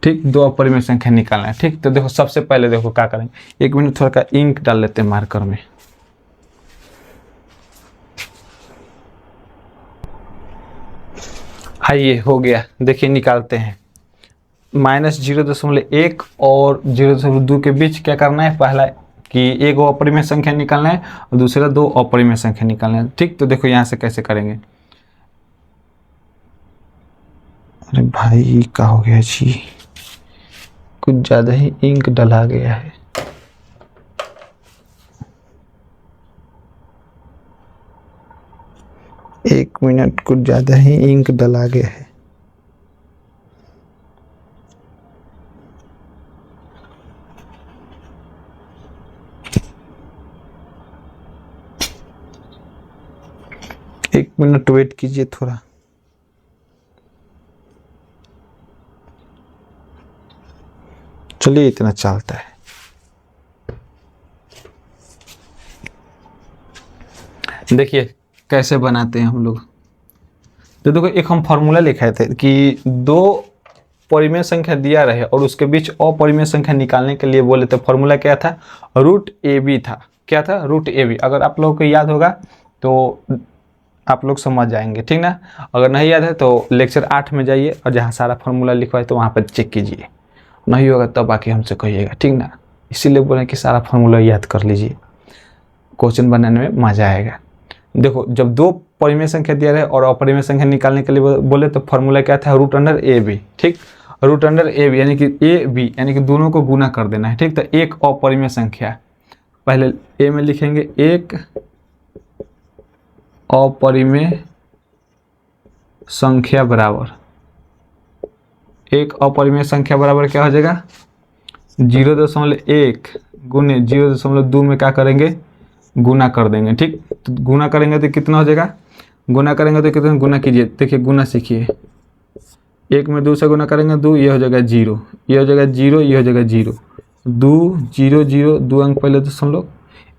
ठीक, 2 अपरिमेय संख्या निकालना है। ठीक, तो देखो सबसे पहले देखो क्या करेंगे। 1 मिनट थोड़ा इंक डाल लेते हैं मार्कर में। आइए हो गया, देखिए निकालते हैं। -0.1 और 0.2 के बीच क्या करना है? पहला कि एक अपरिमेय संख्या निकालना है और दूसरा 2 अपरिमेय संख्या निकालना है। ठीक, तो देखो यहाँ से कैसे करेंगे। अरे भाई क्या हो गया जी, कुछ ज़्यादा ही इंक डला गया है। एक मिनट, कुछ ज़्यादा ही इंक डला गया है। एक मिनट वेट कीजिए थोड़ा। चलिए इतना चलता है। देखिए कैसे बनाते हैं हम लोग। तो देखो एक हम फॉर्मूला लिखे थे कि 2 परिमेय संख्या दिया रहे और उसके बीच अपरिमेय संख्या निकालने के लिए बोले थे। फॉर्मूला क्या था? √AB था। क्या था? √AB। अगर आप लोगों को याद होगा तो आप लोग समझ जाएंगे, ठीक ना। अगर नहीं याद है तो लेक्चर 8 में जाइए और जहाँ सारा फॉर्मूला लिखा है तो वहाँ पर चेक कीजिए। नहीं होगा तब बाकी हमसे कहिएगा, ठीक ना। इसीलिए बोले कि सारा फॉर्मूला याद कर लीजिए, क्वेश्चन बनाने में मजा आएगा। देखो जब 2 परिमेय संख्या दिया रहे और अपरिमेय संख्या निकालने के लिए बोले तो फॉर्मूला क्या था? √AB। ठीक, √AB यानी कि AB यानी कि दोनों को गुना कर देना है। ठीक, तो एक अपरिमेय संख्या पहले ए में लिखेंगे, एक अपरिमेय संख्या बराबर, एक अपरिमेय संख्या बराबर क्या हो जाएगा? 0.1 गुने 0.2 में क्या करेंगे? गुना कर देंगे। ठीक, तो गुना करेंगे तो कितना हो जाएगा? गुना करेंगे तो कितना? गुना कीजिए, देखिए गुना सीखिए। 1 में 2 से गुना करेंगे 2, ये हो जाएगा 0, ये हो जाएगा 0, ये हो जाएगा 0, 2 0 0 2 अंक पहले दशमलव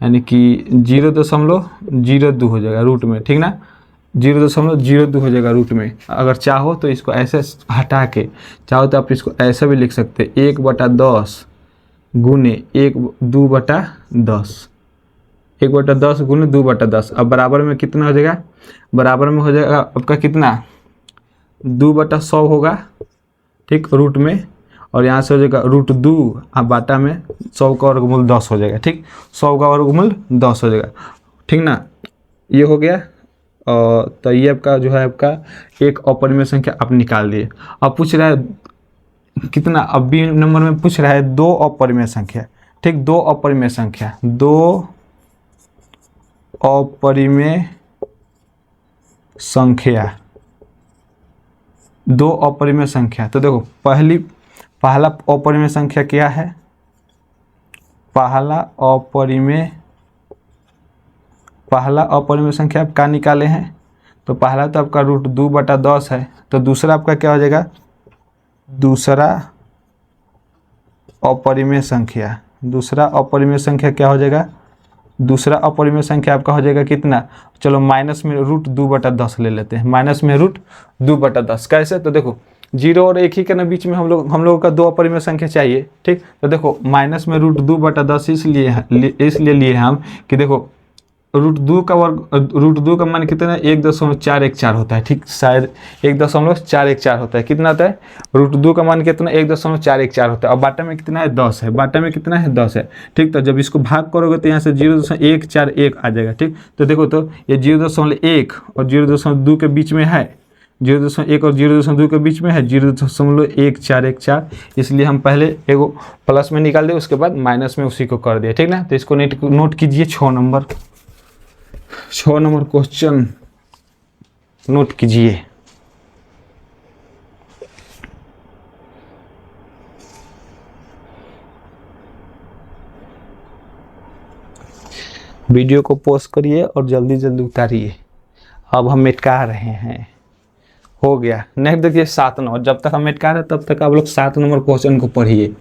यानी कि 0.02 हो जाएगा रूट में, ठीक ना। 0.02 हो जाएगा रूट में। अगर चाहो तो इसको ऐसे हटा के, चाहो तो आप इसको ऐसा भी लिख सकते हैं, 1/10 गुने 2/10, 1/10 गुने 2/10। अब बराबर में कितना हो जाएगा? बराबर में हो जाएगा आपका कितना? 2/100 होगा, ठीक, रूट में। और यहाँ से हो जाएगा √2 और बाटा में 100 का वर्गमूल 10 हो जाएगा। ठीक, 100 का वर्गमूल 10 हो जाएगा। ठीक ना, ये हो गया। तो ये आपका जो है आपका एक अपरिमेय संख्या आप निकाल दिए। अब पूछ रहा है कितना, अब बी नंबर में पूछ रहा है 2 अपरिमेय संख्या। ठीक, 2 अपरिमेय संख्या, 2 अपरिमेय संख्या, 2 अपरिमेय संख्या। तो देखो पहला अपरिमेय संख्या क्या है, पहला अपरिमेय संख्या आप क्या निकाले हैं, तो पहला तो आपका √2/10 है। तो दूसरा आपका क्या हो जाएगा, दूसरा अपरिमेय संख्या, दूसरा अपरिमेय संख्या क्या हो जाएगा, दूसरा अपरिमेय संख्या आपका हो जाएगा कितना, चलो माइनस में √2/10 ले लेते हैं, माइनस में √2/10 कैसे, तो देखो 0 और 1 ही के ना बीच में हम लोगों का 2 अपरिमेय संख्या चाहिए। ठीक, तो देखो माइनस में √2/10 इसलिए लिए हम कि देखो √2 का मान कितना है, 1.414 होता है। ठीक, शायद 1.414 होता है। कितना होता है, √2 का मान कितना, 1.414 होता है। और बाटा में कितना है, 10 है। बाटा में कितना है, 10 है। ठीक, तो जब इसको भाग करोगे तो यहाँ से 0.141 आ जाएगा। ठीक, तो देखो तो ये 0.1 और 0.2 के बीच में है, 0.1 और 0.2 के बीच में है 0.1414, इसलिए हम पहले एगो प्लस में निकाल दिए, उसके बाद माइनस में उसी को कर दिया। ठीक ना, तो इसको नोट कीजिए। 6 नंबर क्वेश्चन नोट कीजिए। वीडियो को पॉज करिए और जल्दी जल्दी उतारिए। अब हम मेटका रहे हैं, हो गया। नेक्स्ट देखिए 7 नंबर। जब तक हम मेटका रहे हैं तब तक आप लोग 7 नंबर क्वेश्चन को पढ़िए।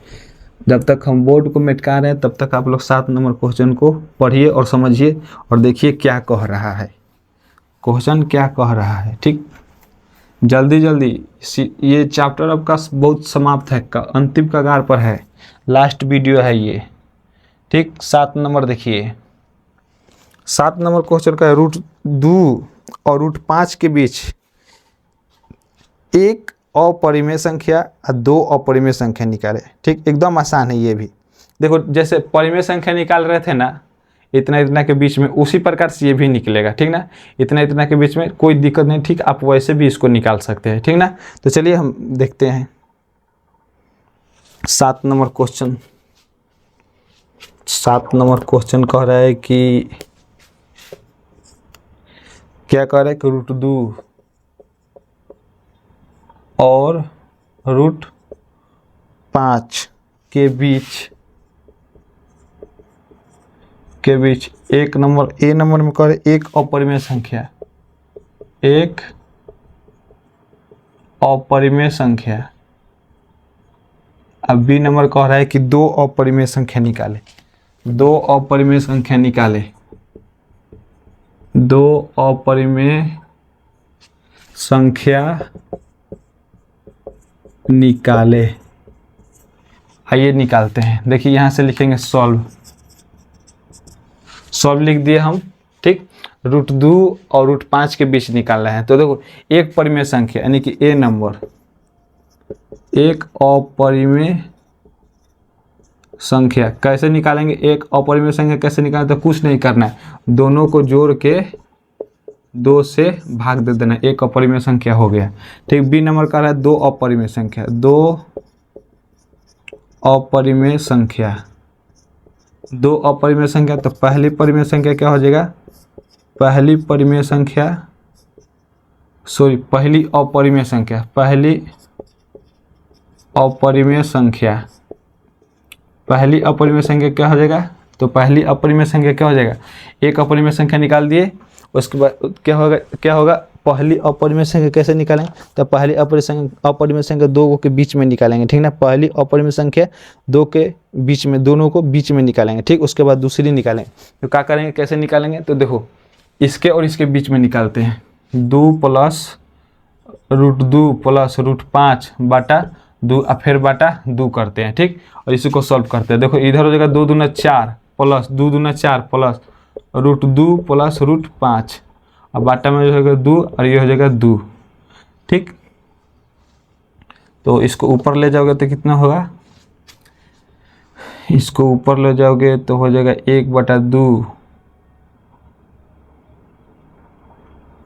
जब तक हम बोर्ड को मेटका रहे हैं तब तक आप लोग 7 नंबर क्वेश्चन को पढ़िए और समझिए और देखिए क्या कह रहा है, क्वेश्चन क्या कह रहा है। ठीक, जल्दी जल्दी, ये चैप्टर आपका बहुत समाप्त है, अंतिम कगार पर है, लास्ट वीडियो है ये। ठीक, 7 नंबर देखिए। 7 नंबर क्वेश्चन का है √2 और √5 के बीच एक अपरिमेय संख्या और 2 अपरिमेय संख्या निकाले। ठीक, एकदम आसान है ये भी। देखो जैसे परिमेय संख्या निकाल रहे थे ना, इतना इतना के बीच में, उसी प्रकार से ये भी निकलेगा। ठीक ना, इतना इतना के बीच में कोई दिक्कत नहीं। ठीक, आप वैसे भी इसको निकाल सकते हैं। ठीक ना, तो चलिए हम देखते हैं 7 नंबर क्वेश्चन। 7 नंबर क्वेश्चन कह रहा है कि क्या कह रहा है कि √2 और √5 के बीच एक नंबर, ए नंबर में कह रहे एक अपरिमेय संख्या, एक अपरिमेय संख्या। अब बी नंबर कह रहा है कि 2 अपरिमेय संख्या निकाले, 2 अपरिमेय संख्या निकाले, 2 अपरिमेय संख्या निकाले। आइए निकालते हैं। देखिए यहाँ से लिखेंगे सॉल्व लिख दिए हम। ठीक, √2 और √5 के बीच निकालना है। तो देखो एक परिमेय संख्या यानी कि ए नंबर, एक अपरिमेय संख्या कैसे निकालेंगे, एक अपरिमेय संख्या कैसे निकालें, तो कुछ नहीं करना है, दोनों को जोड़ के 2 से भाग दे देना, एक अपरिमेय संख्या हो गया। ठीक, बी नंबर का रहा है 2 अपरिमेय संख्या, 2 अपरिमेय संख्या, 2 अपरिमेय संख्या। तो पहली परिमेय संख्या क्या हो जाएगा, पहली अपरिमेय संख्या क्या हो जाएगा, तो पहली अपरिमेय संख्या क्या हो जाएगा, एक अपरिमेय संख्या निकाल दिए। उसके बाद क्या होगा पहली अपरिमेय संख्या कैसे निकालेंगे, तो पहली अपरिमेय संख्या 2 के बीच में निकालेंगे। ठीक ना, पहली अपरिमेय संख्या 2 के बीच में, दोनों को बीच में निकालेंगे। ठीक, उसके बाद दूसरी निकालेंगे। तो क्या करेंगे, कैसे निकालेंगे, तो देखो इसके और इसके बीच में निकालते हैं। 2 + √2 + √5 बटा 2 फिर बटा 2 करते हैं। ठीक, और इसी को सॉल्व करते हैं। देखो इधर हो जाएगा 2 दूना 4 प्लस 2 दूना 4 प्लस √2 + √5 और बाटा में जो होगा 2 और ये हो जाएगा 2। ठीक, तो इसको ऊपर ले जाओगे तो कितना होगा, इसको ऊपर ले जाओगे तो हो जाएगा 1/2,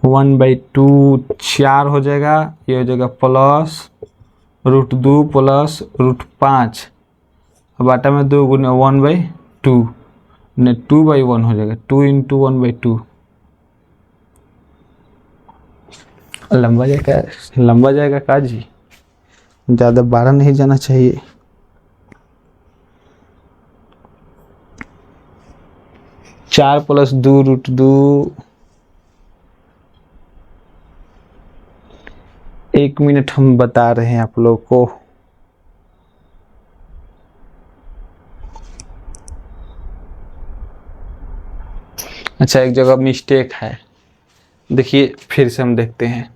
1/2 4 हो जाएगा। ये हो जाएगा प्लस √2 प्लस √5, अब बाटा में 2 गुने 1/2 ने 2/1 हो जाएगा, 2 × 1/2। लंबा जाएगा का जी, ज़्यादा 12 नहीं जाना चाहिए। चार प्लस 2 √2, 1 मिनट हम बता रहे हैं आप लोग को। अच्छा, एक जगह मिस्टेक है, देखिए फिर से हम देखते हैं।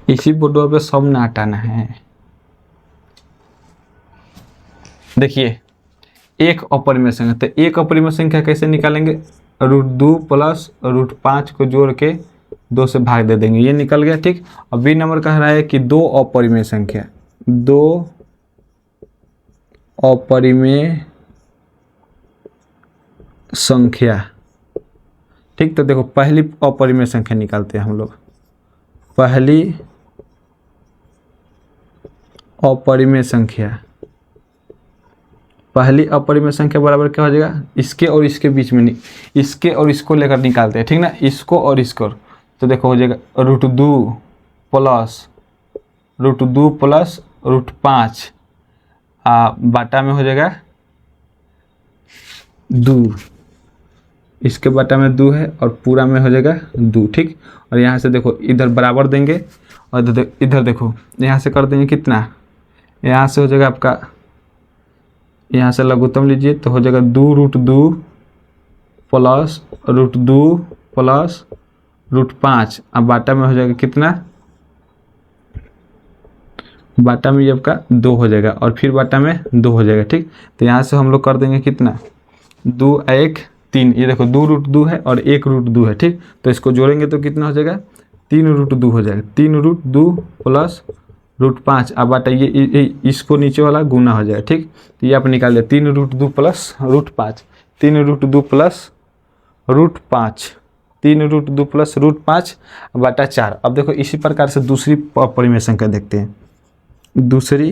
इसी बोर्डो पे सब ना हटाना है। देखिए एक अपरिमेय संख्या, तो एक अपरिमेय संख्या कैसे निकालेंगे, √2 प्लस √5 को जोड़ के 2 से भाग दे देंगे, ये निकल गया। ठीक, अब बी नंबर कह रहा है कि 2 अपरिमेय संख्या, 2 अपरिमेय संख्या। ठीक, तो देखो पहली अपरिमेय संख्या निकालते हैं हम लोग। पहली अपरिमेय संख्या, पहली अपरिमेय संख्या बराबर क्या हो जाएगा, इसके और इसके बीच में, इसके और इसको लेकर निकालते हैं। ठीक ना, इसको और इसको, तो देखो हो जाएगा √2 प्लस √5 बाटा में हो जाएगा 2, इसके बाटा में 2 है और पूरा में हो जाएगा 2। ठीक, और यहाँ से देखो इधर बराबर देंगे और इधर देखो यहाँ से कर देंगे कितना, यहाँ से हो जाएगा आपका, यहाँ से लघुत्तम लीजिए तो हो जाएगा 2√2 प्लस √2 प्लस √5, अब बाटा में हो जाएगा कितना, बाटा में ये आपका 2 हो जाएगा और फिर बाटा में 2 हो जाएगा। ठीक, तो यहाँ से हम लोग कर देंगे कितना, 2 1 3, ये देखो 2√2 है और 1√2 है। ठीक, तो इसको जोड़ेंगे तो कितना हो जाएगा, 3√2 हो जाएगा, 3√2 प्लस √5, अब बाटा ये इसको नीचे वाला गुना हो जाएगा। ठीक, तो ये आप निकाल लिया 3√2 प्लस √5, 3√2 प्लस √5, 3√2 प्लस √5 बाटा 4। अब देखो इसी प्रकार से दूसरी अपरिमेय संख्या देखते हैं। दूसरी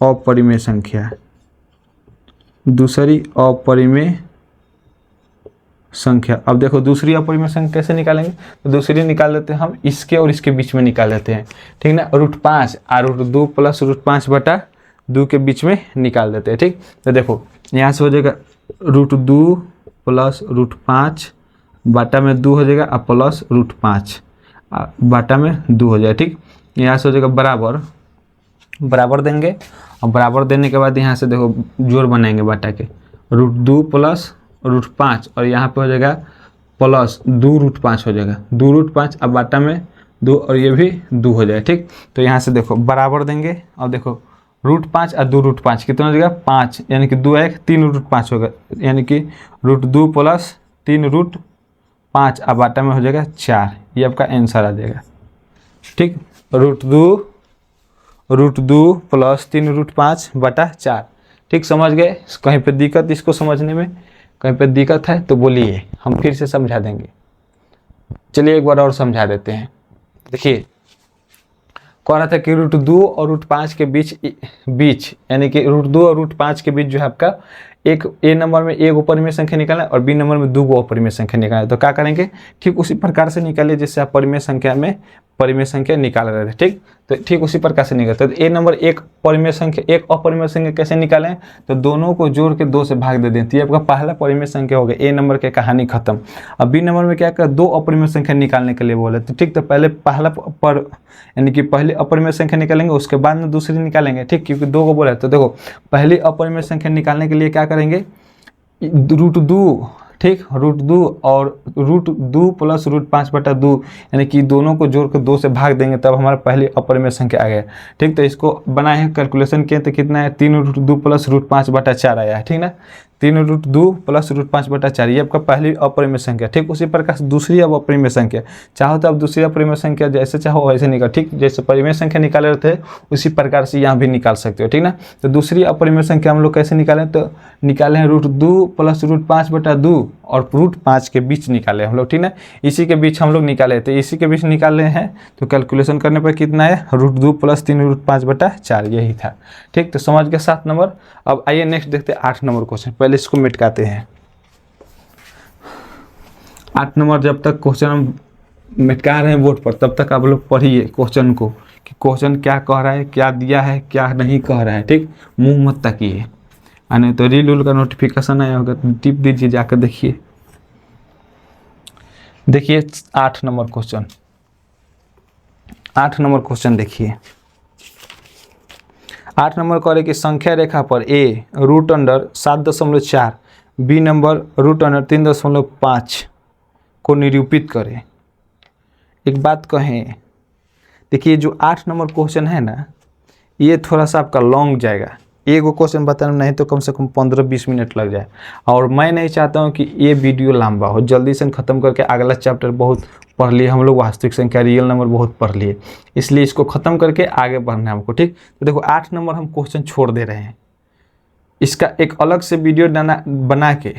अपरिमेय संख्या, दूसरी अपरिमेय संख्या, अब देखो दूसरी अपरिमेय संख्या कैसे निकालेंगे, तो दूसरी निकाल लेते हैं हम, इसके और इसके बीच में निकाल लेते हैं। ठीक ना, √5 और √2 प्लस √5 बटा 2 के बीच में निकाल देते हैं। ठीक, तो देखो यहाँ से हो जाएगा √2 प्लस √5 बाटा में 2 हो जाएगा और प्लस √5 बाटा में 2 हो जाएगा। ठीक, यहाँ से हो जाएगा बराबर, बराबर देंगे और बराबर देने के बाद यहाँ से देखो जोड़ बनाएंगे बाटा के, √2 प्लस √5 और यहाँ पे हो जाएगा प्लस 2√5 हो जाएगा, 2√5 अब बाटा में 2 और ये भी 2 हो जाएगा। ठीक, तो यहाँ से देखो बराबर देंगे और देखो √5 और 2√5 कितना हो जाएगा 5, यानी कि 2 1 3√5 होगा, यानी कि √2 प्लस 3√5 अब बाटा में हो जाएगा 4, ये आपका आंसर आ जाएगा। ठीक, √2 प्लस 3√5 बटा 4। ठीक, समझ गए, कहीं पे दिक्कत इसको समझने में कहीं पे दिक्कत है तो बोलिए, हम फिर से समझा देंगे। चलिए एक बार और समझा देते हैं। देखिए कह रहा था कि √2 और √5 के बीच यानी कि √2 और √5 के बीच जो है आपका एक ए नंबर में एक अपरिमेय संख्या निकालना है और बी नंबर में 2 अपरिमेय संख्या निकालना है। तो क्या करेंगे, ठीक उसी प्रकार से निकालिए जैसे आप परिमेय संख्या में परिमेय संख्या निकाल रहे थे। ठीक, तो ठीक उसी प्रकार से निकलते हैं। तो ए नंबर एक परिमेय संख्या, एक अपरिमेय संख्या कैसे निकालें, तो दोनों को जोड़ के 2 से भाग दे दें, तो ये आपका पहला परिमेय संख्या हो गया। ए नंबर की कहानी खत्म। अब बी नंबर में क्या कर 2 अपरिमेय संख्या निकालने के लिए बोले, तो ठीक, तो पहले पहला पर यानी कि पहले अपरिमेय संख्या निकालेंगे, उसके बाद में दूसरी निकालेंगे। ठीक, क्योंकि 2 को बोला है। तो देखो पहली अपरिमेय संख्या निकालने के लिए क्या करेंगे, √2, ठीक, √2 और √2 प्लस √5 बटा 2 यानी कि दोनों को जोड़ कर 2 से भाग देंगे, तब हमारा पहली अपरिमेय संख्या आ गया। ठीक, तो इसको बनाए हैं, कैलकुलेशन किए तो कितना है 3√2 प्लस √5 बटा 4 आया है। ठीक ना, 3√2 प्लस √5/4 ये आपका पहली अपरिमेय संख्या। ठीक, उसी प्रकार से दूसरी अब अपरिमेय संख्या, चाहो तो आप दूसरी अपरिमेय संख्या जैसे चाहो वैसे निकाल, ठीक, जैसे परिमेय संख्या निकाले थे उसी प्रकार से यहाँ भी निकाल सकते हो। ठीक ना, तो दूसरी अपरिमेय संख्या हम लोग कैसे निकालें, तो निकाले हैं √2 प्लस √5/2 और √5 के बीच निकाले हम लोग। ठीक ना, इसी के बीच हम लोग निकाले थे, इसी के बीच निकाले हैं तो कैलकुलेशन करने पर कितना है, √2 प्लस 3√5/4 यही था। ठीक, तो समझ गए 7 नंबर। अब आइए नेक्स्ट देखते हैं 8 नंबर क्वेश्चन, पहले इसको मिटकाते हैं। 8 नंबर जब तक क्वेश्चन हम मिटका रहे हैं बोर्ड पर तब तक आप लोग पढ़िए क्वेश्चन को कि क्वेश्चन क्या कह रहा है, क्या दिया है, क्या नहीं कह रहा है। ठीक, मुंह मत तकिए, नहीं तो रील उल का नोटिफिकेशन आया होगा तो टिप दीजिए, जाकर देखिए। देखिए 8 नंबर क्वेश्चन, 8 नंबर क्वेश्चन देखिए। 8 नंबर कह रहे कि संख्या रेखा पर ए √7.4 बी नंबर √3.5 को निरूपित करें। एक बात कहें, देखिए जो 8 नंबर क्वेश्चन है ना, ये थोड़ा सा आपका लॉन्ग जाएगा, एक वो क्वेश्चन बताने में नहीं तो कम से कम 15-20 मिनट लग जाए, और मैं नहीं चाहता हूँ कि ये वीडियो लंबा हो, जल्दी से ख़त्म करके अगला चैप्टर बहुत पढ़ लिए हम लोग, वास्तविक संख्या रियल नंबर बहुत पढ़ लिए, इसलिए इसको ख़त्म करके आगे बढ़ना है हमको। ठीक, तो देखो 8 नंबर हम क्वेश्चन छोड़ दे रहे हैं, इसका एक अलग से वीडियो बना के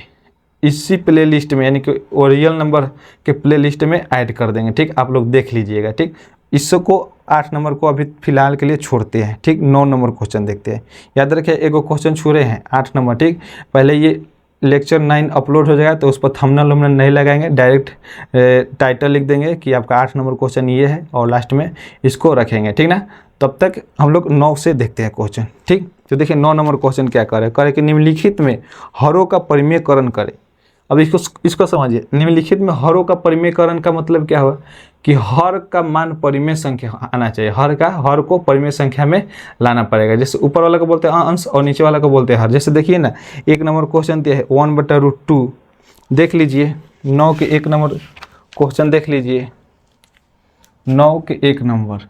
इसी प्ले लिस्ट में यानी कि रियल नंबर के प्ले लिस्ट में ऐड कर देंगे। ठीक, आप लोग देख लीजिएगा। ठीक, इसको 8 नंबर को अभी फिलहाल के लिए छोड़ते हैं। ठीक, 9 नंबर क्वेश्चन देखते हैं। याद रखिए एगो क्वेश्चन छूरे हैं 8 नंबर। ठीक, पहले ये लेक्चर 9 अपलोड हो जाएगा तो उस पर थंबनेल वंबनेल नहीं लगाएंगे, डायरेक्ट टाइटल लिख देंगे कि आपका 8 नंबर क्वेश्चन ये है और लास्ट में इसको रखेंगे। ठीक ना, तब तक हम लोग 9 से देखते हैं क्वेश्चन। ठीक, तो देखिए 9 नंबर क्वेश्चन क्या करे कि निम्नलिखित में हरों का परिमेयकरण करें। अब इसको समझिए, निम्नलिखित में हरों का परिमेयकरण का मतलब क्या हुआ कि हर का मान परिमेय संख्या आना चाहिए, हर को परिमेय संख्या में लाना पड़ेगा। जैसे ऊपर वाला को बोलते हैं अंश और नीचे वाला को बोलते हैं हर। जैसे देखिए ना, 1 नंबर क्वेश्चन दिया है 1/√2, देख लीजिए 9 के 1 नंबर क्वेश्चन देख लीजिए, 9 के 1 नंबर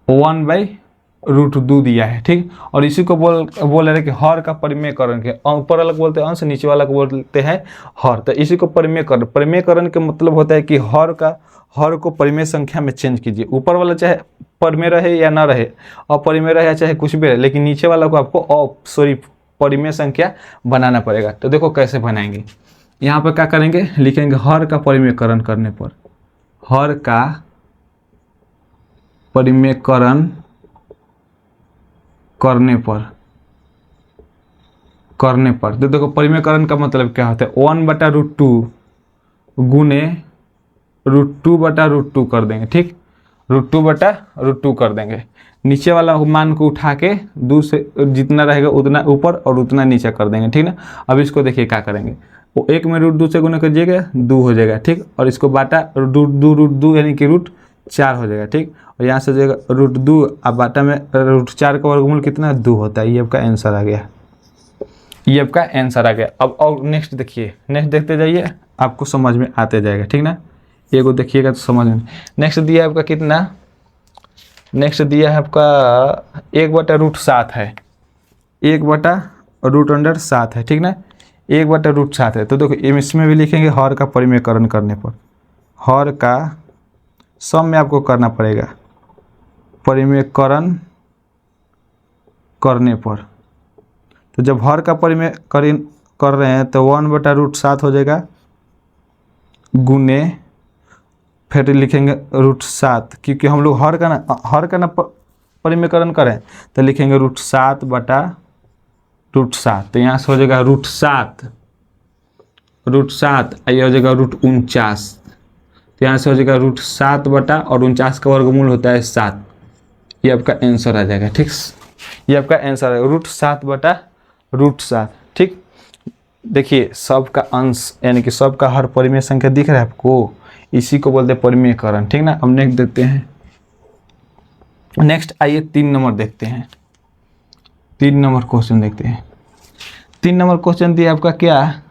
1/√2 दिया है। ठीक, और इसी को बोल रहे कि हर का परिमेयकरण के, ऊपर वाला को बोलते हैं अंश, नीचे वाला को बोलते हैं हर। तो इसी को परिमेयकरण का मतलब होता है कि हर को परिमेय संख्या में चेंज कीजिए। ऊपर वाला चाहे परिमेय रहे या ना रहे, अपरिमेय रहे या चाहे कुछ भी रहे, लेकिन नीचे वाला को आपको परिमेय संख्या बनाना पड़ेगा। तो देखो कैसे बनाएंगे, यहाँ पर क्या करेंगे, लिखेंगे हर का परिमेयकरण करने पर, हर का परिमेयकरण करने पर तो देखो परिमेयकरण का मतलब क्या होता है, 1/√2 गुने √2/√2 कर देंगे। ठीक, √2/√2 कर देंगे, नीचे वाला मान को उठा के 2 से जितना रहेगा उतना ऊपर और उतना नीचे कर देंगे। ठीक ना, अब इसको देखिए क्या करेंगे, वो 1 में √2 से गुना करिएगा 2 हो जाएगा। ठीक, और इसको बाटा √2 यानी कि √4 हो जाएगा। ठीक, और यहाँ से जाएगा √2, अब बाटा में √4 का वर्गमूल कितना 2 होता है। ये आपका आंसर आ गया, ये आपका आंसर आ गया। अब और नेक्स्ट देखिए, नेक्स्ट देखते जाइए, आपको समझ में आते जाएगा। ठीक ना, एगो देखिएगा तो समझ में। नेक्स्ट दिया है आपका कितना, नेक्स्ट दिया है आपका 1/√7 है, 1/√7 है। ठीक ना, 1/√7 है। तो देखो इसमें भी लिखेंगे हर का परिमेयकरण करने पर, हर का सम में आपको करना पड़ेगा परिमेयकरण करने पर। तो जब हर का परिमेयकरण कर रहे हैं तो 1/√7 हो जाएगा गुने, फिर लिखेंगे √7, क्योंकि हम लोग हर का ना परिमेयकरण करें तो लिखेंगे √7/√7। तो यहाँ से हो जाएगा √7 ये हो जाएगा √49। तो यहाँ से हो जाएगा √7/49 का वर्गमूल होता है 7। ये आपका आंसर आ जाएगा। ठीक, ये आपका आंसर है √7/√7। ठीक, देखिए सबका अंश यानी कि सबका हर परिमेय संख्या दिख रहा है आपको, इसी को बोलते हैं परिमेयकरण। ठीक ना, अब नेक्स्ट देखते हैं। नेक्स्ट आइए 3 नंबर देखते हैं, 3 नंबर क्वेश्चन देखते हैं। 3 नंबर क्वेश्चन दिया आपका क्या,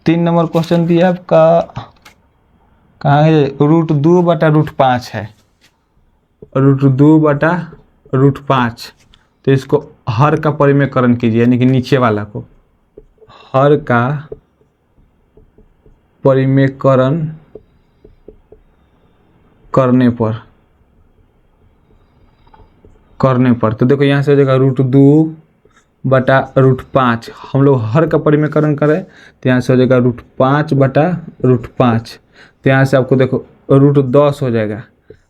3 नंबर क्वेश्चन दिया आपका कहाँ है, √2/√5 है, √2/√5। तो इसको हर का परिमेयकरण कीजिए, यानी कि नीचे वाला को हर का परिमेयकरण करने पर तो देखो यहाँ से हो जाएगा √2 बटा √5। हम लोग हर का परिमेयकरण करें तो यहाँ से हो जाएगा √5 बटा √5। तो यहाँ से आपको देखो √10 हो जाएगा,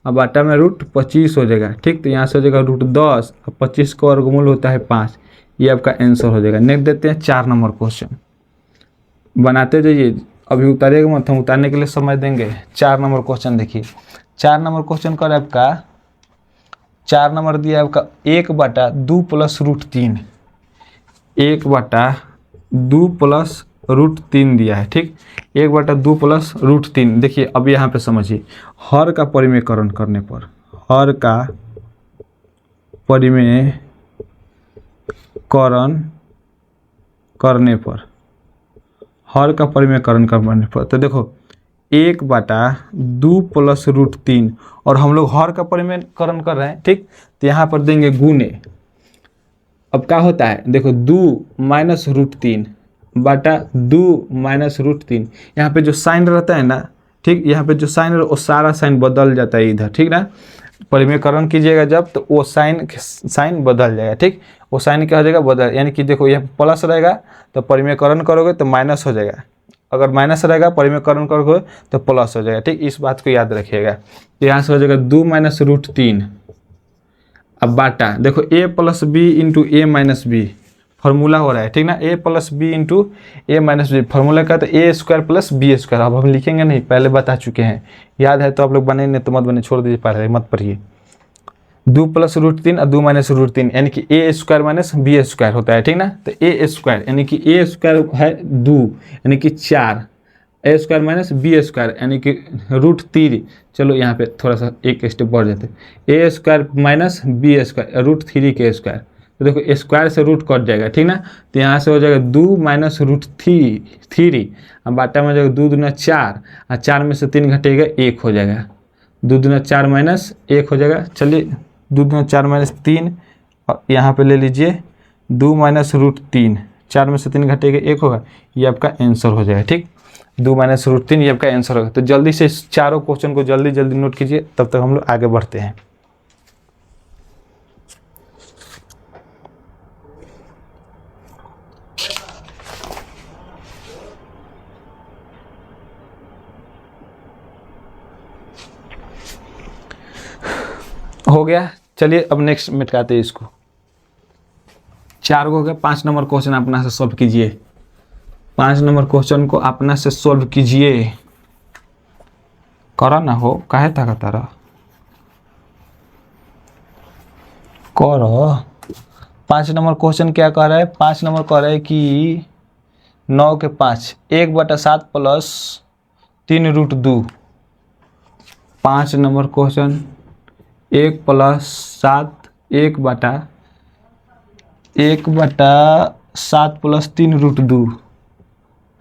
अब बाटा में √25 हो जाएगा। ठीक, तो यहाँ से हो जाएगा √10 और 25 का वर्गमूल होता है 5। ये आपका आंसर हो जाएगा। नेक्स्ट देते हैं 4 नंबर क्वेश्चन, बनाते जाइए, अभी उतारिएगा मत, हम उतारने के लिए समय देंगे। 4 नंबर क्वेश्चन देखिए, 4 नंबर क्वेश्चन कर आपका 4 नंबर दिया आपका 1/2 + √3, 1/2 + √3 दिया है। ठीक, 1/2 + √3। देखिए अब यहाँ पे समझिए, हर का परिमेयकरण करने पर, हर का परिमेयकरण करने पर, हर का परिमेयकरण करने पर तो देखो 1/2 + √3 और हम लोग हर का परिमेयकरण कर रहे हैं। ठीक, तो यहाँ पर देंगे गुने। अब क्या होता है देखो 2 - √3 बटा 2 - √3, यहाँ पे जो साइन रहता है ना, ठीक, यहाँ पे जो साइन वो सारा साइन बदल जाता है इधर। ठीक ना, परिमेयकरण कीजिएगा जब तो वो साइन बदल जाएगा। ठीक, वो साइन क्या हो जाएगा, बदल, यानी कि देखो यहाँ प्लस रहेगा तो परिमेयकरण करोगे तो माइनस हो जाएगा, अगर माइनस रहेगा परिमेयकरण करोगे तो प्लस हो जाएगा। ठीक, इस बात को याद रखिएगा। यहाँ से हो जाएगा 2 - √3। अब बाटा देखो a + b × a - b formula हो रहा है। ठीक ना, a + b × a - b formula का तो a² + b²। अब हम लिखेंगे नहीं, पहले बता चुके हैं, याद है तो आप लोग बने, नहीं तो मत बने, छोड़ दीजिए, पढ़ मत पढ़िए। 2 + √3 और 2 - √3 यानी कि a² - b² होता है। ठीक ना, तो a² यानी कि a² है 2 यानी कि 4, a² - b² यानी कि √3। चलो यहाँ पे थोड़ा सा एक स्टेप बढ़ जाते हैं, a² - b² √3 के स्क्वायर। तो देखो स्क्वायर से रूट कट जाएगा। ठीक ना, तो यहाँ से हो जाएगा 2 - √3, अब बाटा में हो जाएगा 2 दूना 4 और 4 में से 3 घटेगा 1 हो जाएगा, 2 दूना 4 - 1 हो जाएगा। चलिए 2 दूना 4 - 3 और यहाँ पे ले लीजिए 2 - √3, 4 में से 3 घटेगा 1 होगा, ये आपका आंसर हो जाएगा। ठीक, 2 - √3 ये आपका आंसर होगा। तो जल्दी से इस चारों क्वेश्चन को जल्दी जल्दी नोट कीजिए, तब तक हम लोग आगे बढ़ते हैं। हो गया, चलिए अब नेक्स्ट मिटाते हैं इसको। 4 को हो गया, 5 नंबर क्वेश्चन अपना से सॉल्व कीजिए। 5 नंबर क्वेश्चन को अपना से सॉल्व कीजिए, करा ना हो, काहे था तारा करो। 5 नंबर क्वेश्चन क्या कह रहा है, 5 नंबर कह रहा है कि 9 के 5 1/7 + 3√2। 5 नंबर क्वेश्चन 1 + 7 1/7 + 3√2,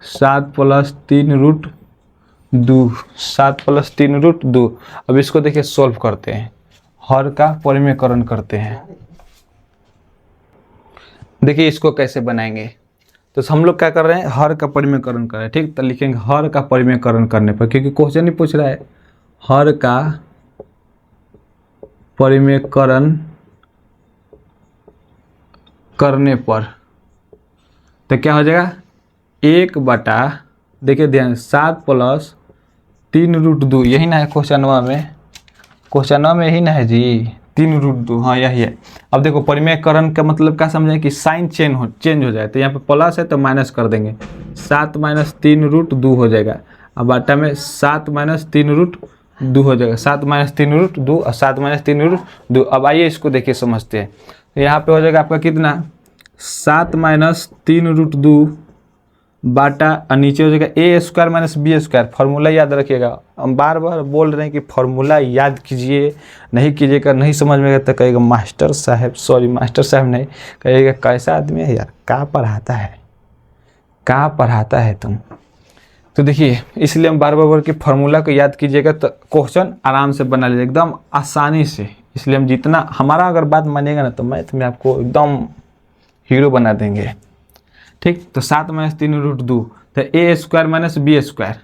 7 + 3√2, 7 + 3√2। अब इसको देखिए सॉल्व करते हैं, हर का परिमेयकरण करते हैं। देखिए इसको कैसे बनाएंगे, तो हम लोग क्या कर रहे हैं, हर का परिमेयकरण कर रहे हैं। ठीक, तो लिखेंगे हर का परिमेयकरण करने पर, क्योंकि क्वेश्चन ही पूछ रहा है हर का परिमेयकरण करने पर, तो क्या हो जाएगा 1/, देखिए ध्यान 7 + 3√2, यही ना है क्वेश्चनवा में, क्वेश्चनवा में यही ना है जी 3√2, हाँ यही है। अब देखो परिमेयकरण का मतलब क्या समझें कि साइन चेंज हो जाए, तो यहाँ पे प्लस है तो माइनस कर देंगे, 7 - 3√2 हो जाएगा। अब बाटा में 7 - 3√2 हो जाएगा, 7 - 3√2 और 7 - 3√2। अब आइए इसको देखिए समझते हैं, तो यहाँ पे हो जाएगा आपका कितना 7 - 3√2 बाटा और नीचे हो जाएगा a² - b²। फार्मूला याद रखिएगा, हम बार बार बोल रहे हैं कि फार्मूला याद कीजिए, नहीं कीजिएगा नहीं समझ में आएगा तो कहेगा मास्टर साहब, सॉरी मास्टर साहब नहीं, कहेगा कैसा आदमी है यार, क्या पढ़ाता है तुम। तो देखिए इसलिए हम बार बार बोल के फार्मूला को याद कीजिएगा तो क्वेश्चन आराम से बना लीजिए एकदम आसानी से। इसलिए हम जितना हमारा अगर बात मानिएगा ना तो मैथ में आपको एकदम हीरो बना देंगे। ठीक, तो 7 माइनस 3 रूट 2 तो ए square minus B square,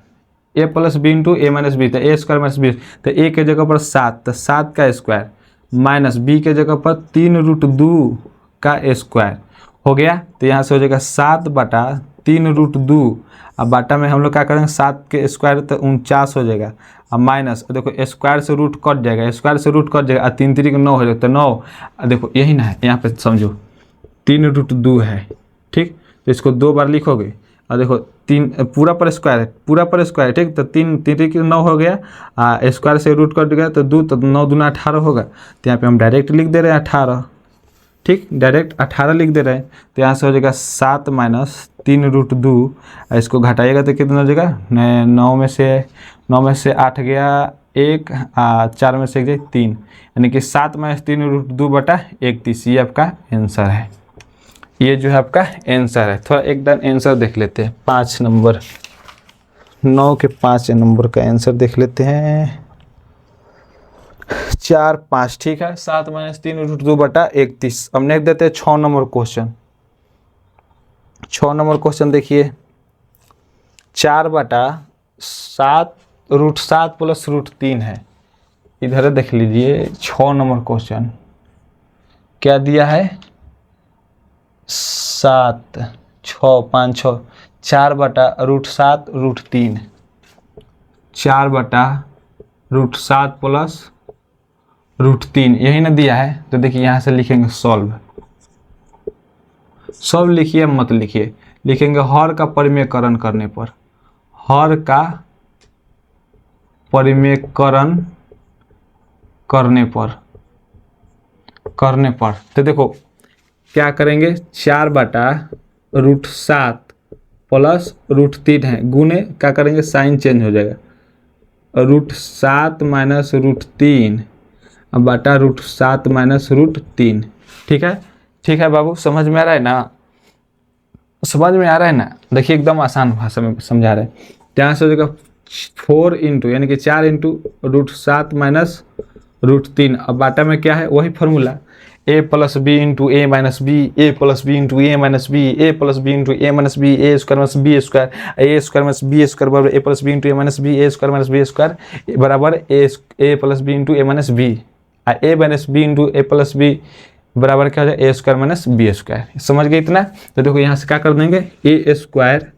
A plus B into A minus B, तो ए स्क्वायर माइनस बी, तो ए के जगह पर 7 तो 7 का स्क्वायर माइनस बी के जगह पर 3 रूट 2 का स्क्वायर हो गया। तो यहाँ से हो जाएगा 7 बटा 3 रूट 2, अब बाटा में हम लोग क्या करेंगे 7 के स्क्वायर तो 49 हो जाएगा, अब माइनस देखो स्क्वायर से रूट कट जाएगा, स्क्वायर से रूट कट जाएगा, 3 3 9 हो जाएगा, तो 9 देखो यही ना है, यहाँ पे समझो 3 रूट 2 है। ठीक, तो इसको 2 बार लिखोगे और देखो 3 पूरा पर स्क्वायर है, पूरा पर स्क्वायर है। ठीक, तो 3 3 9 हो गया, स्क्वायर से रूट कट गया तो 2, तो 9 दूना 18 होगा, तो यहाँ पे हम डायरेक्ट लिख दे रहे हैं 18। ठीक, डायरेक्ट 18 लिख दे रहे हैं, तो यहाँ से हो जाएगा 7 माइनस 3 रूट 2, इसको घटाइएगा तो कितना हो जाएगा 9 में से 8 गया 1, 4 में से 1 गया 3, यानी कि 7 माइनस 3 रूट 2 बटा 31, ये आपका आंसर है। ये जो है आपका आंसर है। थोड़ा एक बार आंसर देख लेते हैं, 5 नंबर 9 के 5 नंबर का आंसर देख लेते हैं, 4 5। ठीक है, 7 माइनस 3 रूट 2 बटा 31। अब नेक्स्ट देते हैं 6 नंबर क्वेश्चन। 6 नंबर क्वेश्चन देखिए, 4 बटा 7 रूट 7 प्लस रूट 3 है। इधर देख लीजिए 6 नंबर क्वेश्चन क्या दिया है, 7 6 5 6, 4 बटा रूट 7 रूट 3, 4 बटा रूट 7 प्लस रूट 3 यही ना दिया है। तो देखिए यहाँ से लिखेंगे सॉल्व, सॉल्व लिखिए मत लिखिए, लिखेंगे हर का परिमेयकरण करने पर, हर का परिमेयकरण करने पर तो देखो क्या करेंगे, 4 बटा रूट 7 प्लस रूट 3 है, गुने क्या करेंगे साइन चेंज हो जाएगा, रूट 7 माइनस रूट 3 बटा रूट 7 माइनस रूट 3। ठीक है, ठीक है बाबू, समझ में आ रहा है ना, समझ में आ रहा है ना। देखिए एकदम आसान भाषा में समझा रहे हैं। यहाँ से हो जाएगा 4 इंटू यानी कि 4 इंटू रूट 7 माइनस रूट 3, अब बाटा में क्या है वही formula, A plus B into A minus B, A plus B into A minus B, A plus B into A minus B, A square minus B square, A square minus B square बराबर ए plus B into A minus B, A square minus B square बराबर ए plus B into A minus B, A minus B into A plus B बराबर क्या हो जाए ए square minus B square. समझ गए इतना। तो देखो यहाँ से क्या कर देंगे, ए स्क्वायर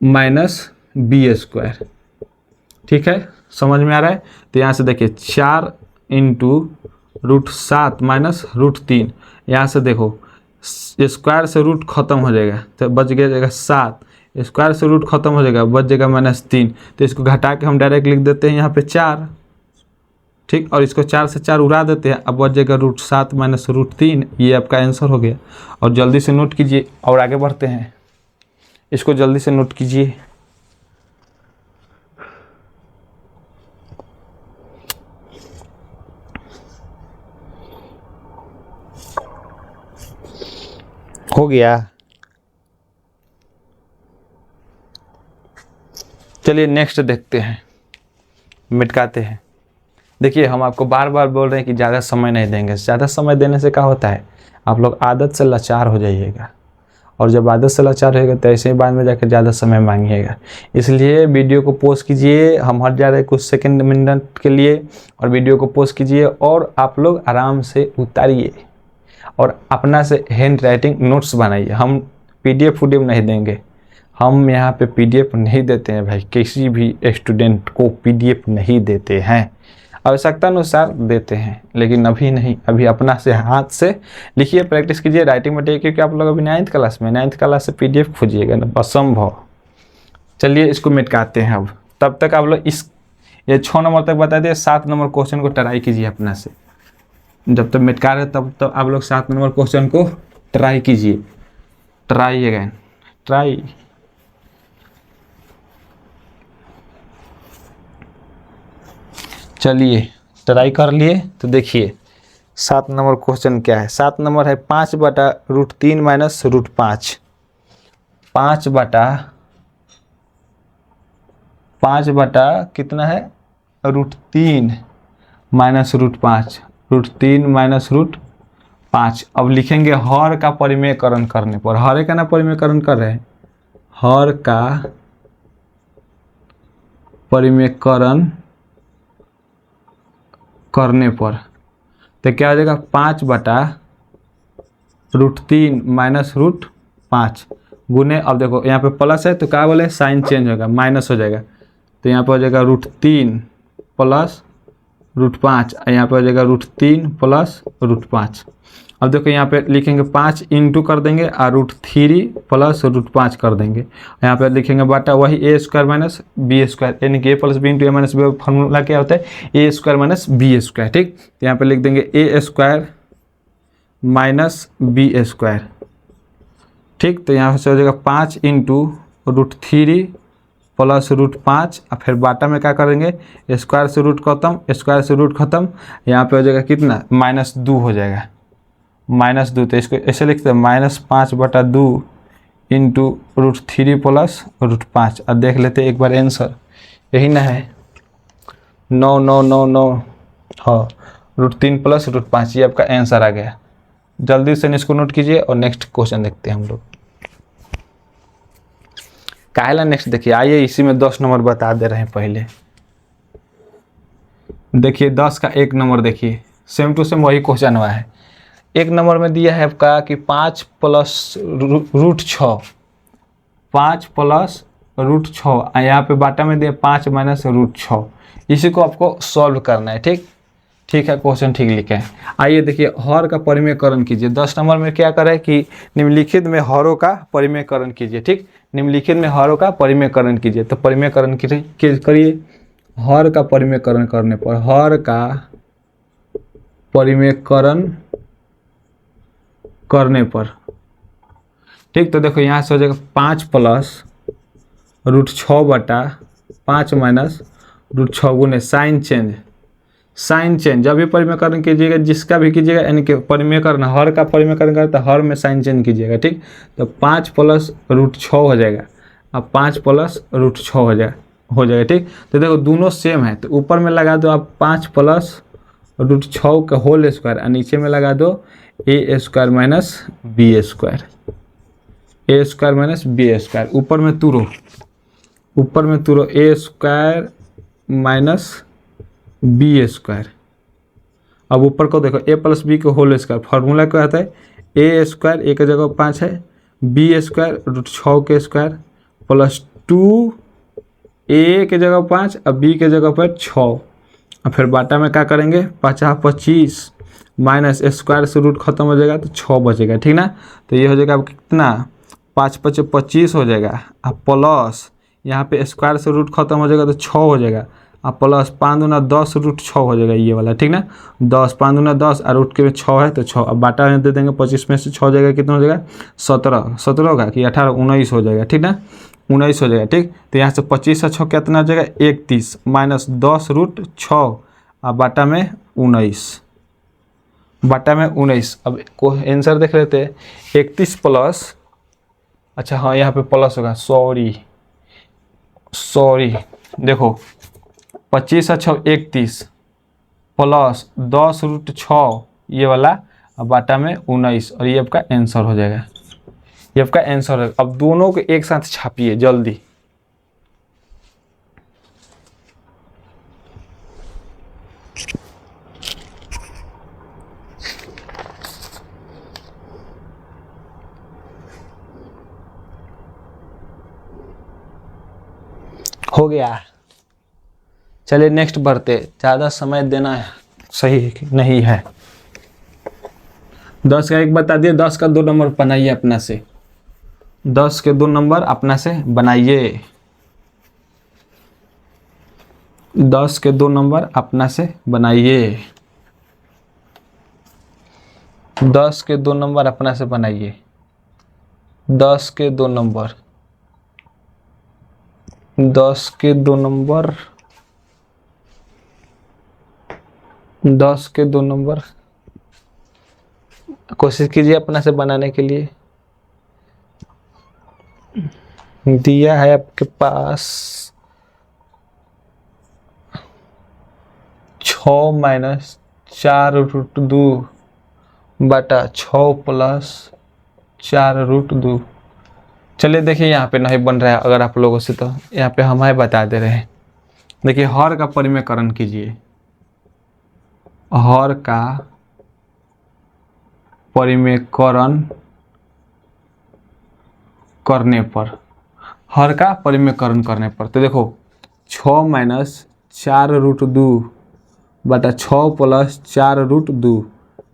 माइनस बी स्क्वायर। ठीक है, समझ में आ रहा है। तो यहाँ से देखिए 4 इंटू रूट 7 माइनस रूट 3, यहाँ से देखो स्क्वायर से रूट खत्म हो जाएगा तो बच गया 7, स्क्वायर से रूट खत्म हो जाएगा बच जाएगा -3, तो इसको घटा के हम डायरेक्ट लिख देते हैं यहाँ पे 4। ठीक, और इसको 4 से 4 उड़ा देते हैं, अब बच जाएगा रूट 7 माइनस रूट 3, ये आपका आंसर हो गया। और जल्दी से नोट कीजिए और आगे बढ़ते हैं, इसको जल्दी से नोट कीजिए। हो गया, चलिए नेक्स्ट देखते हैं, मिटकाते हैं। देखिए हम आपको बार बार बोल रहे हैं कि ज़्यादा समय नहीं देंगे, ज़्यादा समय देने से क्या होता है आप लोग आदत से लाचार हो जाइएगा, और जब आदत से लाचार होएगा तो ऐसे ही बाद में जाकर ज़्यादा समय मांगिएगा। इसलिए वीडियो को पोस्ट कीजिए, हम हट जा रहे हैं कुछ सेकंड मिनट के लिए, और वीडियो को पोस्ट कीजिए और आप लोग आराम से उतारिए और अपना से हैंड राइटिंग नोट्स बनाइए। हम PDF नहीं देंगे, हम यहाँ पे PDF नहीं देते हैं भाई, किसी भी स्टूडेंट को PDF नहीं देते हैं, आवश्यकता अनुसार देते हैं, लेकिन अभी नहीं, अभी अपना से हाथ से लिखिए, प्रैक्टिस कीजिए राइटिंग मटेरियल, क्योंकि आप लोग अभी 9th क्लास में, 9th क्लास से PDF खोजिएगा ना, असंभव। चलिए इसको मिटकाते हैं अब, तब तक आप लोग ये 6 नंबर तक बता दिए, 7 नंबर क्वेश्चन को ट्राई कीजिए अपना से। जब तक मिटका रहे तब तक आप लोग 7 नंबर क्वेश्चन को ट्राई कीजिए, ट्राई अगेन ट्राई। चलिए ट्राई कर लिए, तो देखिए 7 नंबर क्वेश्चन क्या है। 7 नंबर है 5 बटा रूट 3 माइनस रूट 5, 5 बटा कितना है root 3 minus root 5, root 3 minus root 5। अब लिखेंगे हर का परिमेयकरण करने पर, हर का ना परिमेयकरण कर रहे हैं, हर का परिमेयकरण करने पर तो क्या हो जाएगा 5/√3 माइनस √5 गुने, अब देखो यहाँ पे प्लस है तो क्या बोले साइन चेंज होगा, माइनस हो जाएगा, तो यहाँ पे हो जाएगा √3 प्लस √5, यहाँ पे हो जाएगा √3 प्लस √5। अब देखो यहाँ पे लिखेंगे 5 इंटू कर देंगे और √3 प्लस √5 कर देंगे, यहाँ पे लिखेंगे बटा वही a² माइनस b², यानी कि a plus B into a minus B, formula क्या होता है a² माइनस b²। ठीक, तो यहाँ पे लिख देंगे a² माइनस b²। ठीक, तो यहाँ से हो जाएगा 5 इंटू √3 प्लस √5 और फिर बाटा में क्या करेंगे स्क्वायर से रूट खत्म, स्क्वायर से रूट खत्म, यहाँ पे हो जाएगा कितना -2 हो जाएगा, -2। तो इसको ऐसे लिखते हैं -5/2 इंटू √3 प्लस √5। अब देख लेते हैं एक बार आंसर, यही ना है 9 9 9 9, हाँ √3 प्लस √5, ये आपका आंसर आ गया। जल्दी से इसको नोट कीजिए और नेक्स्ट क्वेश्चन देखते हैं हम लोग। काहेला नेक्स्ट देखिए, आइए इसी में 10 नंबर बता दे रहे हैं। पहले देखिए 10 का 1 नंबर देखिए, सेम टू सेम वही क्वेश्चन हुआ है। 1 नंबर में दिया है आपका कि 5 प्लस √6, 5 प्लस √6, यहाँ पे बाटा में दिया 5 माइनस √6, इसी को आपको सॉल्व करना है। ठीक, ठीक है, क्वेश्चन ठीक लिखे हैं। आइए देखिए हर का परिमेयकरण कीजिए। 10 नंबर में क्या करें कि निम्नलिखित में हरों का परिमेयकरण कीजिए। ठीक, निम्नलिखित में हरों का परिमेयकरण कीजिए, तो परिमेयकरण करिए। हर का परिमेयकरण करने पर, हर का परिमेयकरण करने पर, ठीक, तो देखो यहाँ से हो जाएगा 5 प्लस √6/5 माइनस √6 गुने साइन चेंज, साइन चेंज जब भी परिमेयकरण कीजिएगा, जिसका भी कीजिएगा, यानी कि परिमेयकरण हर का परिमेयकरण करता है, हर में साइन चेंज कीजिएगा। ठीक, तो 5 प्लस √6 हो जाएगा, अब 5 प्लस √6 हो जाएगा। ठीक, तो देखो दोनों सेम है, तो ऊपर में लगा दो आप 5 प्लस √6 का होल स्क्वायर और नीचे में लगा दो a² minus b², a² minus b², ऊपर में तुरो a² माइनस b²। अब ऊपर को देखो a प्लस बी का होल स्क्वायर, फार्मूला क्या आता है a², a की जगह 5 है, b² √6 के स्क्वायर प्लस 2 a के जगह 5 और b के जगह पर 6, और फिर बाटा में क्या करेंगे 25 माइनस स्क्वायर से रूट खत्म हो जाएगा तो 6 बचेगा। ठीक ना, तो ये हो जाएगा अब कितना 5 5 25 हो जाएगा, अब प्लस यहाँ पे स्क्वायर से रूट खत्म हो जाएगा तो 6 हो जाएगा, अब प्लस 5 दूना 10 √6 हो जाएगा ये वाला। ठीक ना, 10 5 दूना 10 और रूट के में 6 है तो 6, अब बाटा में दे देंगे 25 में से 6 हो जाएगा, कितना हो जाएगा 17 होगा कि 18 19 हो जाएगा। ठीक ना, 19 हो जाएगा। ठीक, तो यहाँ से 25 से 6 कितना हो जाएगा 31 माइनस 10 √6 और बाटा में 19, बाटा में 19। अब आंसर देख लेते हैं 31 प्लस, अच्छा हाँ यहाँ पे प्लस होगा, सॉरी देखो 25 से 6 31 प्लस 10 √6 ये वाला, अब बाटा में 19, और ये आपका आंसर हो जाएगा, ये आपका आंसर है। अब दोनों को एक साथ छापिए जल्दी। हो गया, चलिए नेक्स्ट बढ़ते, ज़्यादा समय देना सही नहीं है। 10 का 1 बता दिए, 10 का 2 नंबर बनाइए अपना से, 10 के 2 नंबर अपना से बनाइए, 10 के 2 नंबर अपना से बनाइए, 10 के 2 नंबर अपना से बनाइए, 10 के 2 नंबर, 10 के 2 नंबर, 10 के 2 नंबर कोशिश कीजिए अपना से बनाने के लिए। दिया है आपके पास 6 माइनस 4 √2 बटा 6 प्लस 4√2। चलिए देखिए यहाँ पे नहीं बन रहा है अगर आप लोगों से, तो यहाँ पे हमें बता दे रहे हैं। देखिए हर का परिमेयकरण कीजिए, हर का परिमेयकरण करने पर, हर का परिमेयकरण करने पर, तो देखो 6 माइनस 4√2 बटा 6 प्लस 4√2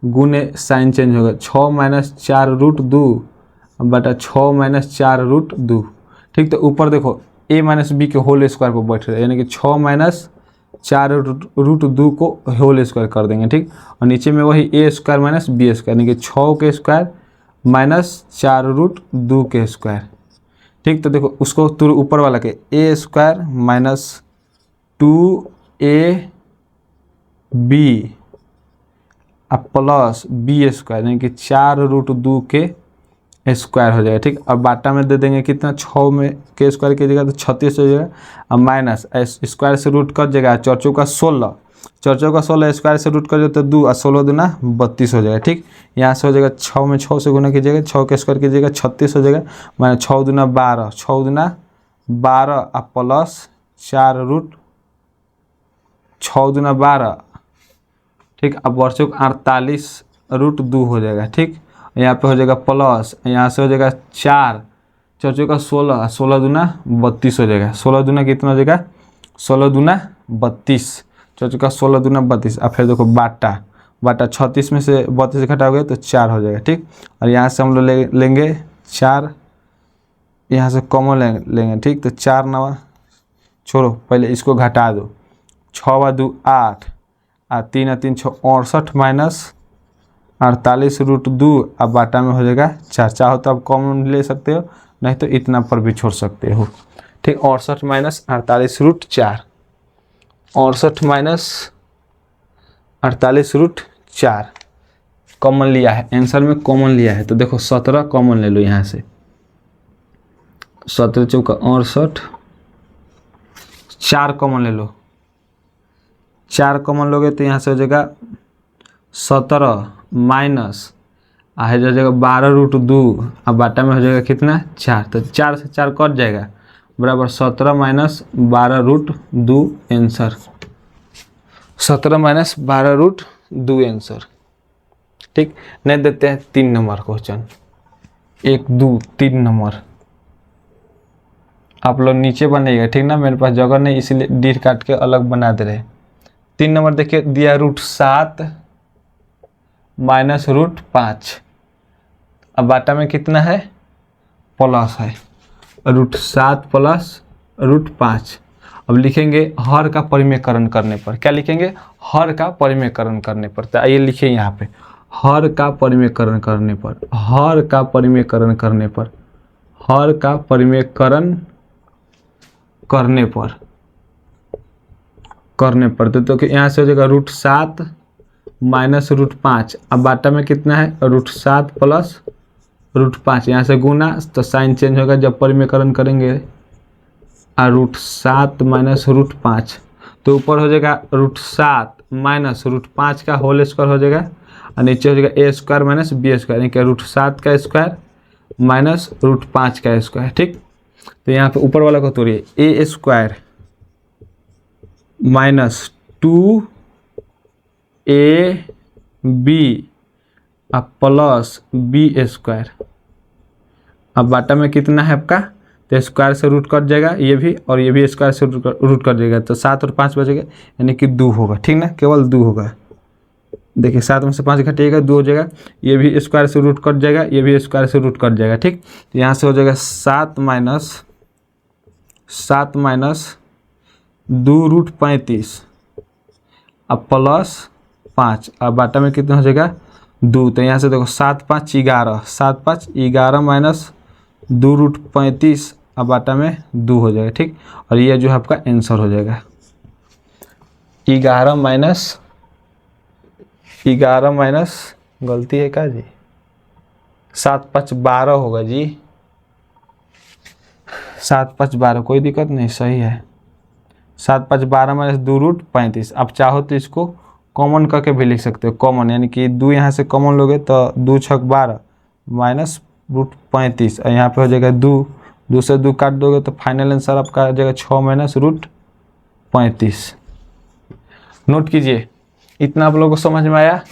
गुने साइन चेंज होगा 6 माइनस 4√2 बटा 6 माइनस 4√2। ठीक, तो ऊपर देखो a माइनस बी के होल स्क्वायर पर बैठ रहे, यानी कि 6 माइनस 4√2 को होल स्क्वायर कर देंगे। ठीक, और नीचे में वही a square minus B square, यानी कि 6 के स्क्वायर माइनस 4√2 के स्क्वायर। ठीक, तो देखो उसको तुरंत ऊपर वाला के a square minus 2ab plus B square, यानी कि 4√2 के स्क्वायर हो जाएगा। ठीक, अब बाटा में दे देंगे कितना, 6 में के स्क्वायर कीजिएगा तो 36 हो जाएगा, अब माइनस स्क्वायर से रूट कर जाएगा, 4 चौका 16, 4 चौका 16 स्क्वायर से रूट कर जाए तो 2 और 16 दूना 32 हो जाएगा। ठीक, यहाँ से हो जाएगा 6 में 6 से गुना कीजिएगा, 6 के स्क्वायर कीजिएगा 36 हो जाएगा, माइनस 6 दूना 12, 6 दूना 12 और प्लस 6 दूना 12। ठीक, अब वर्षों 48√2 हो जाएगा। ठीक, यहाँ पे हो जाएगा प्लस, यहाँ से हो जाएगा 4, 4 चौका 16, 16 दूना 32 हो जाएगा, 16 दूना कितना हो जाएगा, 16 दूना 32, 4 चौका 16 दूना 32। अब फिर देखो बाटा 36 में से 32 घटाओगे तो 4 हो जाएगा। ठीक, और यहाँ से हम लोग लेंगे 4, यहाँ से कॉमन लेंगे। ठीक, तो 4 नवा छोड़ो, पहले इसको घटा दो, 6 व 2 8 और 3 और 3 6 68 माइनस 48√2। अब बाटा में हो जाएगा 4, चाहो तो आप कॉमन ले सकते हो, नहीं तो इतना पर भी छोड़ सकते हो। ठीक, 68 माइनस 48√4, 68 माइनस 48√4 कॉमन लिया है, आंसर में कॉमन लिया है, तो देखो 17 कॉमन ले लो यहाँ से, 17 चौका 68, 4 कॉमन ले लो, 4 कॉमन लोगे तो यहाँ से हो जाएगा 17 माइनस आ हो जाएगा 12√2, अब बाटा में हो जाएगा कितना 4, तो 4 से 4 कट जाएगा, बराबर 17 माइनस 12√2 आंसर, 17 माइनस 12√2 आंसर। ठीक, नहीं देते हैं 3 नंबर क्वेश्चन, 1 2 3 नंबर आप लोग नीचे बनाइएगा। ठीक ना, मेरे पास जगह नहीं इसीलिए डीट काट के अलग बना दे रहे। 3 नंबर देखिए दिया √7 माइनस √5, अब बाटा में कितना है प्लस है, √7 प्लस √5। अब लिखेंगे हर का परिमेयकरण करने पर, क्या लिखेंगे, हर का परिमेयकरण करने पर, तो आइए लिखिए यहाँ पे हर का परिमेयकरण करने पर, हर का परिमेयकरण करने पर, हर का परिमेयकरण करने पर तो यहाँ से हो जाएगा √7 माइनस √5, अब बाटा में कितना है √7 प्लस √5, यहाँ से गुना तो साइन चेंज होगा जब परिमेयकरण करेंगे, √7 माइनस √5, तो ऊपर हो जाएगा √7 माइनस √5 का होल स्क्वायर हो जाएगा, और नीचे हो जाएगा a square minus B square, यानी कि √7 का स्क्वायर माइनस √5 का स्क्वायर। ठीक, तो यहाँ पे ऊपर वाला को तोड़िए, a square minus 2ab plus b square, अब बाटा में कितना है आपका, तो स्क्वायर से रूट कट जाएगा ये भी, और ये भी स्क्वायर से रूट कट जाएगा, तो 7 और 5 बचेगा, यानी कि 2 होगा। ठीक ना, केवल 2 होगा। देखिए 7 में से 5 घटेगा 2 हो जाएगा, ये भी स्क्वायर से रूट कट जाएगा, ये भी स्क्वायर से रूट कट जाएगा। ठीक, तो यहाँ से हो जाएगा 7 माइनस 2√35 अब प्लस 5, अब बाटा में कितना हो जाएगा 2, तो यहाँ से देखो 7 5 11, 7 5 11 माइनस 2√35 अब बाटा में 2 हो जाएगा। ठीक, और ये जो है आपका आंसर हो जाएगा 11 माइनस गलती है क्या जी, 7 5 12 होगा जी, 7 5 12 कोई दिक्कत नहीं, सही है, 7 5 12 माइनस 2√35। अब चाहो तो इसको कॉमन करके भी लिख सकते हो, कॉमन यानी कि 2 यहाँ से कॉमन लोगे तो 2 छक 12 माइनस रूट 35 और यहाँ पे हो जाएगा 2 से 2 काट दोगे तो फाइनल आंसर आपका आ जाएगा 6 माइनस रूट 35। नोट कीजिए, इतना आप लोगों को समझ में आया?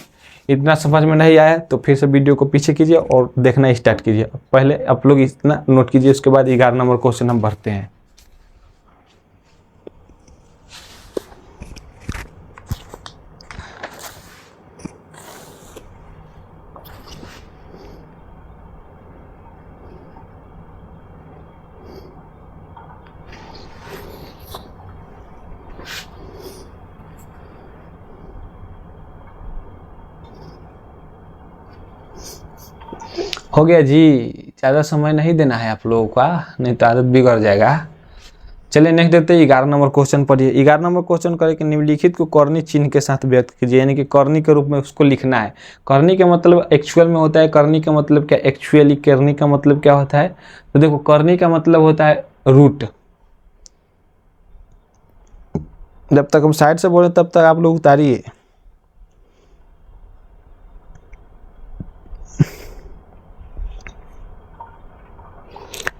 इतना समझ में नहीं आया तो फिर से वीडियो को पीछे कीजिए और देखना स्टार्ट कीजिए। पहले आप लोग इतना नोट कीजिए, उसके बाद 11 नंबर क्वेश्चन हम भरते हैं। हो गया जी, ज़्यादा समय नहीं देना है आप लोगों का, नहीं तो आदत बिगड़ जाएगा। चलिए नेक्स्ट देखते हैं 11 नंबर क्वेश्चन पढ़िए। 11 नंबर क्वेश्चन करे कि निम्नलिखित को कर्णी चिन्ह के साथ व्यक्त कीजिए, यानी कि कर्णी के रूप में उसको लिखना है। कर्णी का मतलब एक्चुअल में होता है, कर्णी का मतलब क्या, एक्चुअली कर्णी का मतलब क्या होता है? तो देखो कर्णी का मतलब होता है रूट। जब तक हम साइड से बोले तब तक आप लोग उतारिए।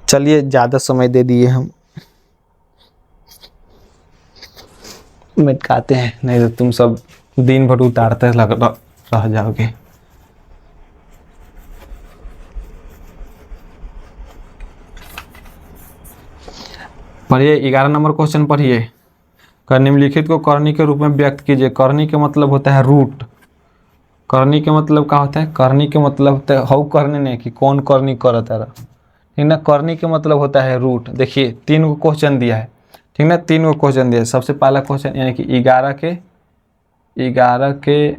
चलिए ज़्यादा समय दे दिए हम, मिटकाते हैं, नहीं तो तुम सब दिन भर उतारते रह जाओगे। पढ़िए 11 नंबर क्वेश्चन पढ़िए। निम्नलिखित को कर्णी के रूप में व्यक्त कीजिए। कर्णी के मतलब होता है रूट। कर्णी के मतलब क्या होता है? कर्णी के मतलब होता है हाउ करने नहीं कि कौन करनी करता रहा, ठीक ना। कर्णी के मतलब होता है रूट। देखिए 3 को क्वेश्चन दिया है, ठीक ना, 3 को क्वेश्चन दिया है। सबसे पहला क्वेश्चन यानी कि 11 के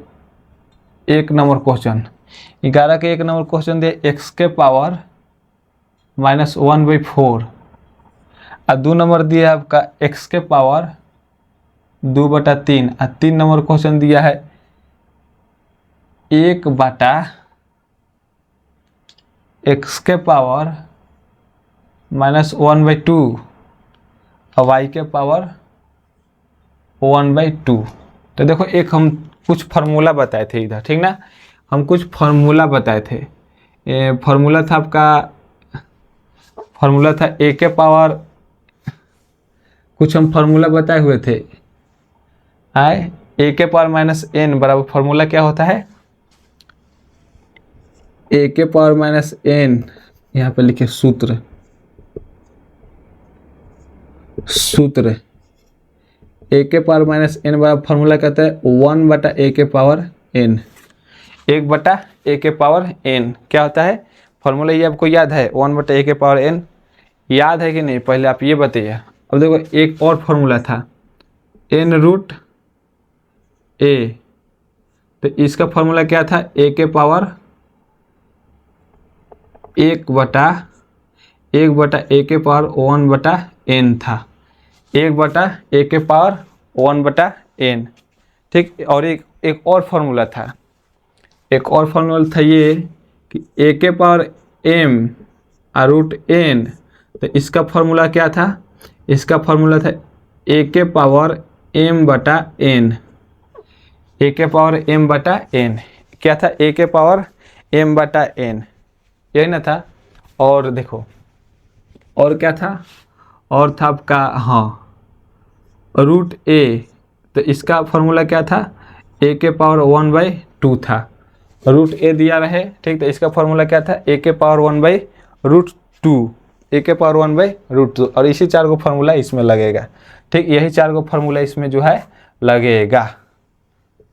1 नंबर क्वेश्चन, 11 के 1 नंबर क्वेश्चन दिया x के पावर -1/4 और 2 नंबर दिया है आपका x के पावर 2/3 और 3 नंबर क्वेश्चन दिया है 1/x के पावर -1/2 और y के पावर 1/2। तो देखो एक हम कुछ फार्मूला बताए थे इधर, ठीक ना, हम कुछ फार्मूला बताए थे। फार्मूला था आपका, फार्मूला था a के पावर, कुछ हम फार्मूला बताए हुए थे। a के पावर -n बराबर फार्मूला क्या होता है? a के पावर -n, यहाँ पे लिखे सूत्र a के पावर -n बराबर फार्मूला कहता है 1/a के पावर n, 1/a के पावर n क्या होता है फार्मूला? ये आपको याद है 1/a के पावर n, याद है कि नहीं? पहले आप ये बताइए। अब देखो एक और फार्मूला था n√a, तो इसका फार्मूला क्या था? a के पावर 1/a के पावर 1/n था, 1/a के पावर 1/n, ठीक। और एक और फार्मूला था, एक और फार्मूला था ये कि a के पावर m √n, तो इसका फार्मूला क्या था? इसका फार्मूला था a के पावर m/n, a के पावर m/n क्या था? a के पावर m/n, यही ना था। और देखो और क्या था? और था आपका √a, तो इसका फार्मूला क्या था? a के पावर 1/2 था, √a दिया रहे, ठीक। तो इसका फार्मूला क्या था? a के पावर 1/√2, a के पावर 1/√2, और इसी 4 को फार्मूला इसमें लगेगा, ठीक। यही 4 को फार्मूला इसमें जो है लगेगा।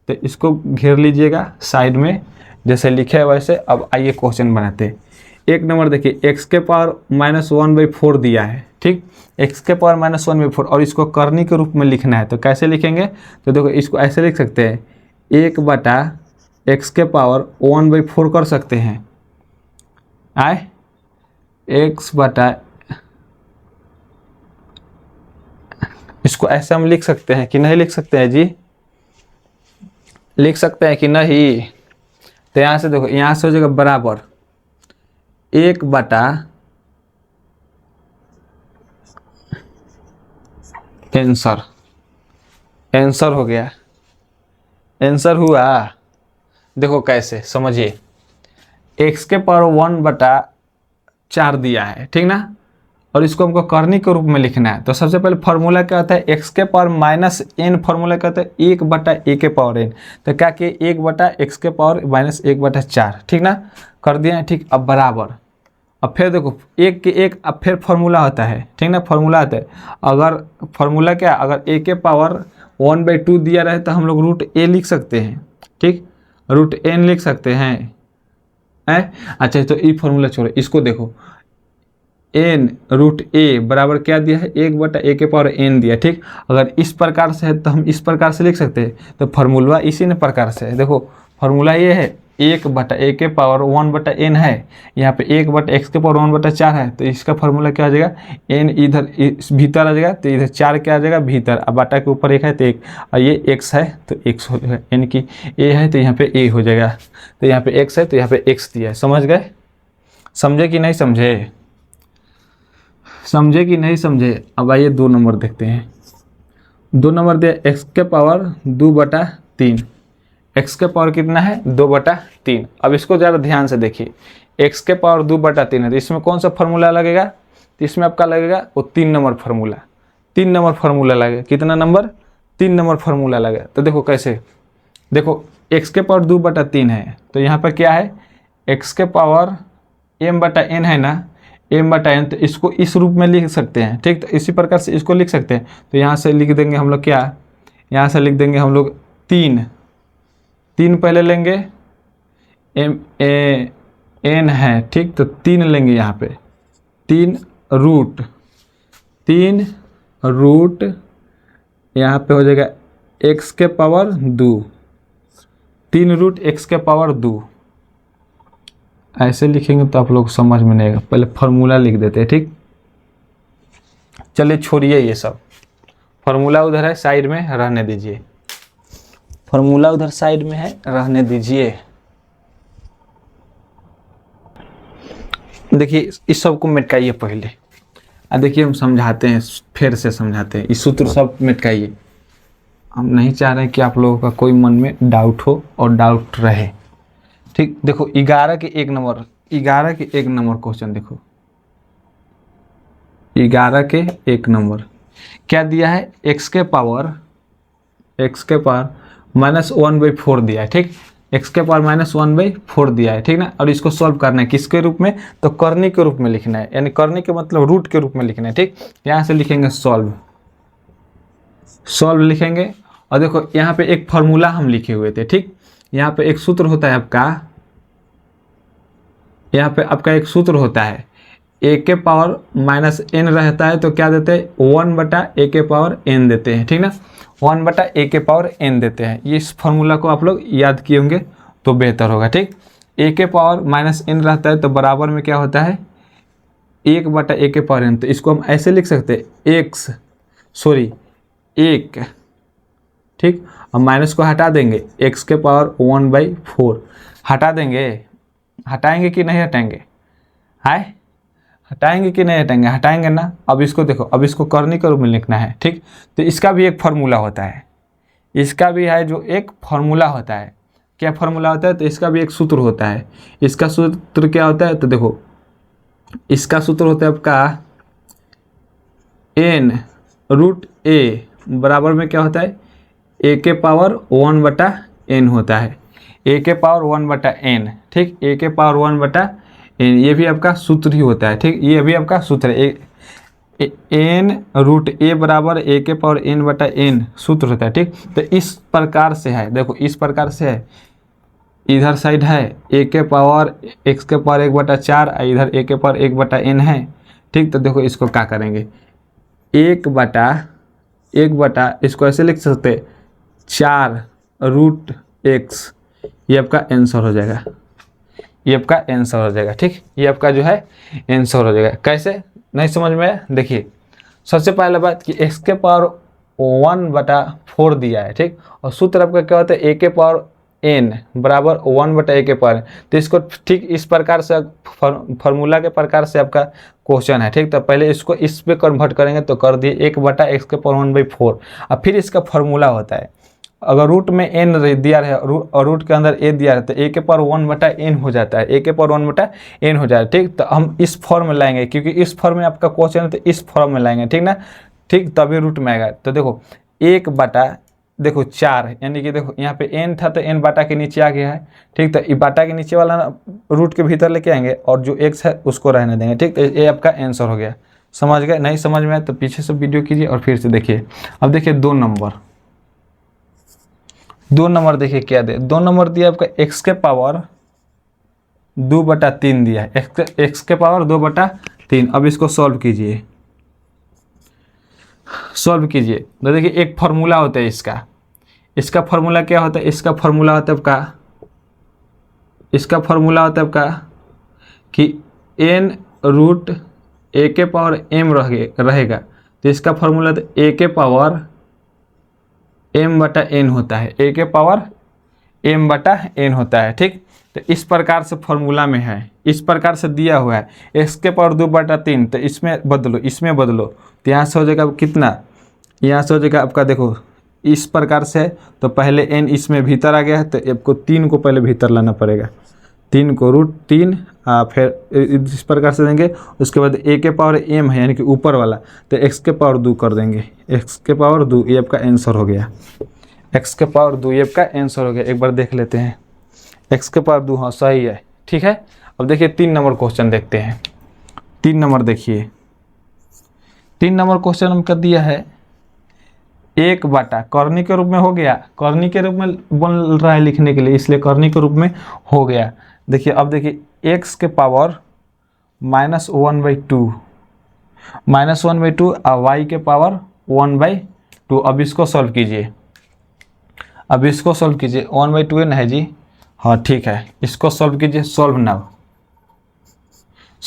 तो इसको घेर लीजिएगा साइड में, जैसे लिखे है वैसे। अब आइए क्वेश्चन बनाते हैं। 1 नंबर देखिए, x के पावर -1/4 दिया है, ठीक, x के पावर -1/4, और इसको कर्णी के रूप में लिखना है। तो कैसे लिखेंगे? तो देखो इसको ऐसे लिख सकते हैं, 1/x के पावर 1/4 कर सकते हैं, इसको ऐसे हम लिख सकते हैं कि नहीं लिख सकते हैं जी? लिख सकते हैं कि नहीं? तो यहाँ से देखो, यहाँ से हो जाएगा बराबर 1/, आंसर हो गया आंसर हुआ। देखो कैसे समझिए, x के पावर 1/4 दिया है, ठीक ना, और इसको हमको कॉर्नी के रूप में लिखना है। तो सबसे पहले फार्मूला क्या होता है, x के पावर -n, फार्मूला क्या होता है 1/a के पावर n। तो क्या किए 1/x के पावर -1/4, ठीक ना, कर दिए हैं, ठीक। अब बराबर, अब फिर देखो एक के एक, अब फिर फार्मूला होता है, ठीक ना, फार्मूला होता है। अगर फार्मूला क्या, अगर a के पावर 1/2 दिया रहे तो हम लोग √a लिख सकते हैं, ठीक, √n लिख सकते हैं, अच्छा तो ये फार्मूला छोड़ो, इसको देखो n√a बराबर क्या दिया है 1/a के पावर n दिया, ठीक। अगर इस प्रकार से है तो हम इस प्रकार से लिख सकते हैं। तो फार्मूला इसी ने प्रकार से है, देखो फार्मूला ये है 1/a के पावर 1/n है, यहाँ पे 1/x के पावर 1/4 है। तो इसका फार्मूला क्या आ जाएगा, n इधर भीतर आ जाएगा, तो इधर 4 क्या आ जाएगा भीतर, अब बटा के ऊपर 1 है तो 1, और ये x है तो x हो जाएगा, यानी कि a है तो यहाँ पे a हो जाएगा। तो यहाँ पे x है तो यहाँ पे x दिया है। समझ गए, समझे कि नहीं समझे, समझे कि नहीं समझे। अब आइए 2 नंबर देखते हैं। 2 नंबर दिया x के पावर 2/3, x के पावर कितना है 2/3। अब इसको ज़रा ध्यान से देखिए, x के पावर 2/3 है तो इसमें कौन सा फार्मूला लगेगा, तो इसमें आपका लगेगा वो 3 नंबर फार्मूला, 3 नंबर फार्मूला लगेगा। कितना नंबर, 3 नंबर फार्मूला लगेगा। तो देखो कैसे, देखो x के पावर 2/3 है तो यहाँ पर क्या है x के पावर m/n है ना, m/n, तो इसको इस रूप में लिख सकते हैं, ठीक। तो इसी प्रकार से इसको लिख सकते हैं। तो यहाँ से लिख देंगे हम लोग क्या, यहाँ से लिख देंगे हम लोग 3 पहले लेंगे, n है, ठीक, तो 3 लेंगे यहाँ पे, 3 रूट यहाँ पे हो जाएगा x के पावर 2, 3 रूट x के पावर 2। ऐसे लिखेंगे तो आप लोग समझ में नहीं आएगा, पहले फार्मूला लिख देते हैं, ठीक। चलिए छोड़िए ये सब, फार्मूला उधर है साइड में रहने दीजिए, फार्मूला उधर साइड में है रहने दीजिए। देखिए इस सब को मिटाइए पहले, देखिए हम समझाते हैं, फिर से समझाते हैं, इस सूत्र सब मिटाइए। हम नहीं चाह रहे कि आप लोगों का कोई मन में डाउट हो और डाउट रहे, ठीक। देखो 11 के 1 नंबर, 11 के 1 नंबर क्वेश्चन देखो, 11 के 1 नंबर क्या दिया है, x के पावर -1/4 दिया है, ठीक, x के पावर -1/4 दिया है, ठीक ना। और इसको सॉल्व करना है किसके रूप में, तो करनी के रूप में लिखना है, यानी करनी के मतलब रूट के रूप में लिखना है, ठीक। यहाँ से लिखेंगे सॉल्व लिखेंगे। और देखो यहाँ पे एक फार्मूला हम लिखे हुए थे, ठीक। यहाँ पे एक सूत्र होता है आपका, यहाँ पे आपका एक सूत्र होता है, a के पावर -n रहता है तो क्या देते हैं 1/a के पावर n देते हैं, ठीक ना, 1/a के पावर n देते हैं। ये इस फार्मूला को आप लोग याद किए होंगे तो बेहतर होगा, ठीक। a के पावर -n रहता है तो बराबर में क्या होता है 1/a के पावर n। तो इसको हम ऐसे लिख सकते हैं 1, ठीक। अब माइनस को हटा देंगे, x के पावर 1/4 हटा देंगे, हटाएंगे कि नहीं हटाएंगे, हाय हटाएंगे कि नहीं हटाएंगे, हटाएंगे ना। अब इसको देखो, अब इसको करनी के रूप में लिखना है, ठीक। तो इसका भी एक फार्मूला होता है, इसका भी है जो एक फार्मूला होता है। क्या फार्मूला होता है, तो इसका भी एक सूत्र होता है। इसका सूत्र क्या होता है, तो देखो इसका सूत्र होता है आपका n√a बराबर में क्या होता है a के पावर 1/n होता है, a के पावर 1/n, ठीक, a के पावर 1/n, ये भी आपका सूत्र ही होता है, ठीक। ये भी आपका सूत्र है, n√a बराबर a के पावर n/n सूत्र होता है, ठीक। तो इस प्रकार से है, देखो इस प्रकार से है, इधर साइड है a के पावर x के पावर 1/4, इधर a के पावर 1/n है, ठीक। तो देखो इसको क्या करेंगे 1/, इसको ऐसे लिख सकते 4√x, ये आपका आंसर हो जाएगा, ये आपका आंसर हो जाएगा, ठीक। ये आपका जो है आंसर हो जाएगा। कैसे, नहीं समझ में आया, देखिए सबसे पहले बात कि x के पावर 1/4 दिया है, ठीक। और सूत्र आपका क्या होता है a के पावर n बराबर 1/a के पावर, तो इसको ठीक इस प्रकार से फार्मूला के प्रकार से आपका क्वेश्चन है, ठीक। तो पहले इसको इस पे कन्वर्ट करेंगे तो कर दिए 1/x के पावर 1/4, और फिर इसका फार्मूला होता है अगर रूट में एन दिया है और रूट के अंदर ए दिया है तो ए के पावर 1/n हो जाता है, ए के पावर 1/n हो जाता है। ठीक, तो हम इस फॉर्म में लाएंगे क्योंकि इस फॉर्म में आपका क्वेश्चन है, तो इस फॉर्म में लाएंगे, ठीक ना। ठीक, तभी रूट में आएगा। तो देखो 1/4, यानी कि देखो यहाँ पे n था तो n बाटा के नीचे आ गया है। ठीक, तो बाटा के नीचे वाला रूट के भीतर लेके आएंगे और जो x है उसको रहने देंगे। ठीक, तो ये आपका आंसर हो गया। समझ गए? नहीं समझ में आए तो पीछे से वीडियो कीजिए और फिर से देखिए। अब देखिए 2 नंबर देखिए क्या दे। 2 नंबर दिया आपका x के पावर 2/3 दिया है, x के पावर 2/3। अब इसको सॉल्व कीजिए, तो देखिए एक फार्मूला होता है इसका फार्मूला क्या होता है? इसका फार्मूला होता है आपका कि n रूट a के पावर m रहेगा, तो इसका फार्मूला तो a के पावर m/n होता है, a के पावर m/n होता है। ठीक, तो इस प्रकार से फॉर्मूला में है, इस प्रकार से दिया हुआ है x के पावर 2/3, तो इसमें बदलो तो यहाँ से हो जाएगा कितना? यहाँ से हो जाएगा आपका, देखो इस प्रकार से, तो पहले n इसमें भीतर आ गया है, तो आपको 3 को पहले भीतर लाना पड़ेगा, 3 को √3, फिर इस प्रकार से देंगे। उसके बाद a के पावर m है यानी कि ऊपर वाला, तो x के पावर 2 कर देंगे, x के पावर 2, ये आपका आंसर हो गया। x के पावर 2 ये आपका आंसर हो गया। एक बार देख लेते हैं, x के पावर 2, हाँ सही है। ठीक है, अब देखिए 3 नंबर क्वेश्चन देखते हैं। 3 नंबर देखिए, 3 नंबर क्वेश्चन हम कर दिया है 1/, करनी के रूप में हो गया, करनी के रूप में बन रहा है लिखने के लिए, इसलिए करनी के रूप में हो गया। देखिए अब देखिए x के पावर -1/2 और y के पावर 1/2। अब इसको सॉल्व कीजिए, 1/2 है जी, हाँ ठीक है, इसको सॉल्व कीजिए। सॉल्व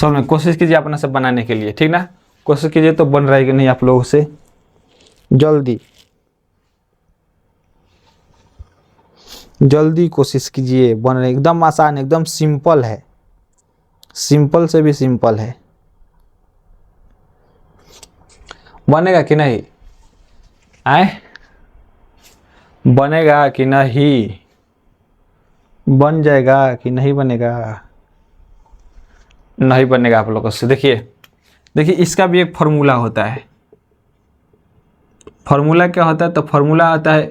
में कोशिश कीजिए अपना से बनाने के लिए, ठीक ना। कोशिश कीजिए तो बन रहा है कि नहीं आप लोगों से। जल्दी कोशिश कीजिए, बन रहा है। एकदम आसान, एकदम सिंपल है, सिंपल से भी सिंपल है। बनेगा कि नहीं? बनेगा कि नहीं? बन जाएगा कि नहीं बनेगा? नहीं बनेगा आप लोगों से। देखिए इसका भी एक फार्मूला होता है। फार्मूला क्या होता है? तो फार्मूला आता है